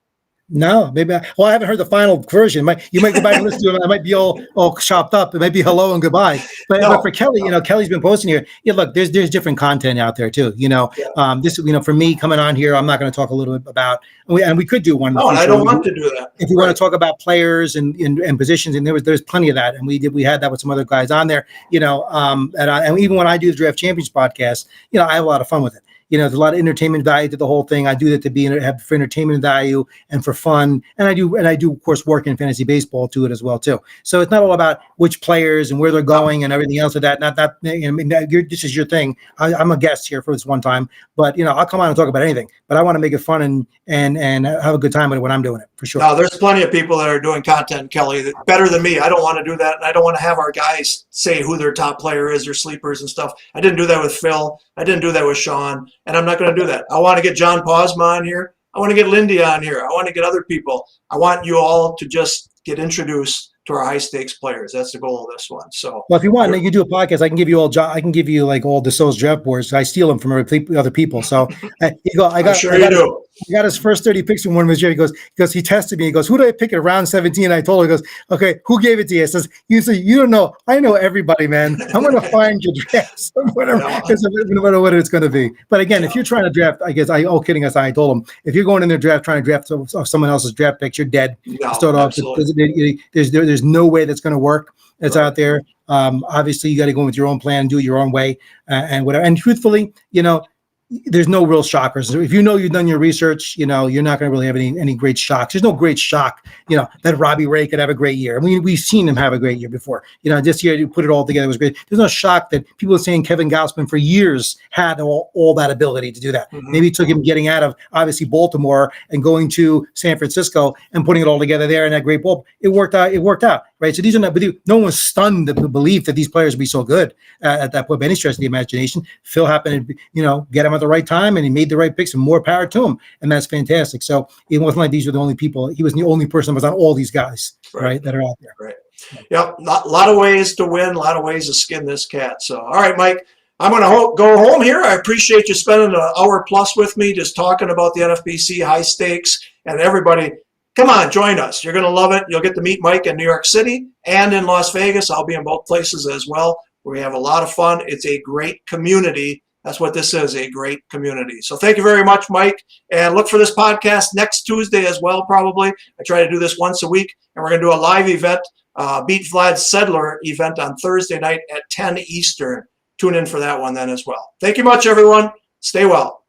No, maybe. I haven't heard the final version. You might go back and listen to it. I might be all chopped up. It might be hello and goodbye. But for Kelly, Kelly's been posting here. Yeah, look, there's different content out there too. This, for me coming on here, I'm not going to talk a little bit about. And we could do one. No, and I don't want to do that. If you want to talk about players and positions, and there's plenty of that, and we had that with some other guys on there. And even when I do the Draft Champions podcast, I have a lot of fun with it. There's a lot of entertainment value to the whole thing. I do that to have for entertainment value and for fun. And I do, of course, work in fantasy baseball to it as well, too. So it's not all about which players and where they're going and everything else of that. Not that, this is your thing. I'm a guest here for this one time, but, I'll come on and talk about anything. But I want to make it fun and have a good time with it when I'm doing it, for sure. No, there's plenty of people that are doing content, Kelly, better than me. I don't want to do that. And I don't want to have our guys say who their top player is, their sleepers and stuff. I didn't do that with Phil. I didn't do that with Sean. And I'm not going to do that. I want to get John Posma on here. I want to get Lindy on here. I want to get other people. I want you all to just get introduced to our high stakes players. That's the goal of this one. So, well, if you want, you do a podcast. I can give you I can give you like all Dassault's draft boards. I steal them from other people. So I'm sure you do. I got his first 30 picks in one of his year. He goes, he tested me. He goes, who did I pick at round 17? I told him, he goes, okay, who gave it to you? I says, you say, you don't know. I know everybody, man. I'm going to find your drafts, whatever, no matter what it's going to be. But again, if you're trying to draft, I guess, all kidding aside, I told him, if you're going in there trying to draft someone else's draft picks, you're dead. No, start off. There's no way that's going to work. That's out there. Obviously, you got to go with your own plan, do it your own way, and whatever. And truthfully, there's no real shockers. If you've done your research, you're not going to really have any great shocks. There's no great shock, that Robbie Ray could have a great year. I mean, we've seen him have a great year before. This year, you put it all together, was great. There's no shock that people are saying Kevin Gausman for years had all that ability to do that. Mm-hmm. Maybe it took him getting out of, obviously, Baltimore and going to San Francisco and putting it all together there in that great ball. It worked out, right? So these are not, no one was stunned the belief that these players would be so good at that point by any stretch of the imagination. Phil happened to, get him at the right time, and he made the right picks, and more power to him, and that's fantastic. So it wasn't like these were the only people. He was the only person that was on all these guys, right, that are out there. Right. Yep. A lot of ways to win, a lot of ways to skin this cat. So, all right, Mike, I'm going to go home here. I appreciate you spending an hour plus with me just talking about the NFBC high stakes, and everybody, come on, join us. You're going to love it. You'll get to meet Mike in New York City and in Las Vegas. I'll be in both places as well. We have a lot of fun. It's a great community. That's what this is, a great community. So thank you very much, Mike. And look for this podcast next Tuesday as well, probably. I try to do this once a week. And we're going to do a live event, Beat Vlad Sedler event on Thursday night at 10 Eastern. Tune in for that one then as well. Thank you much, everyone. Stay well.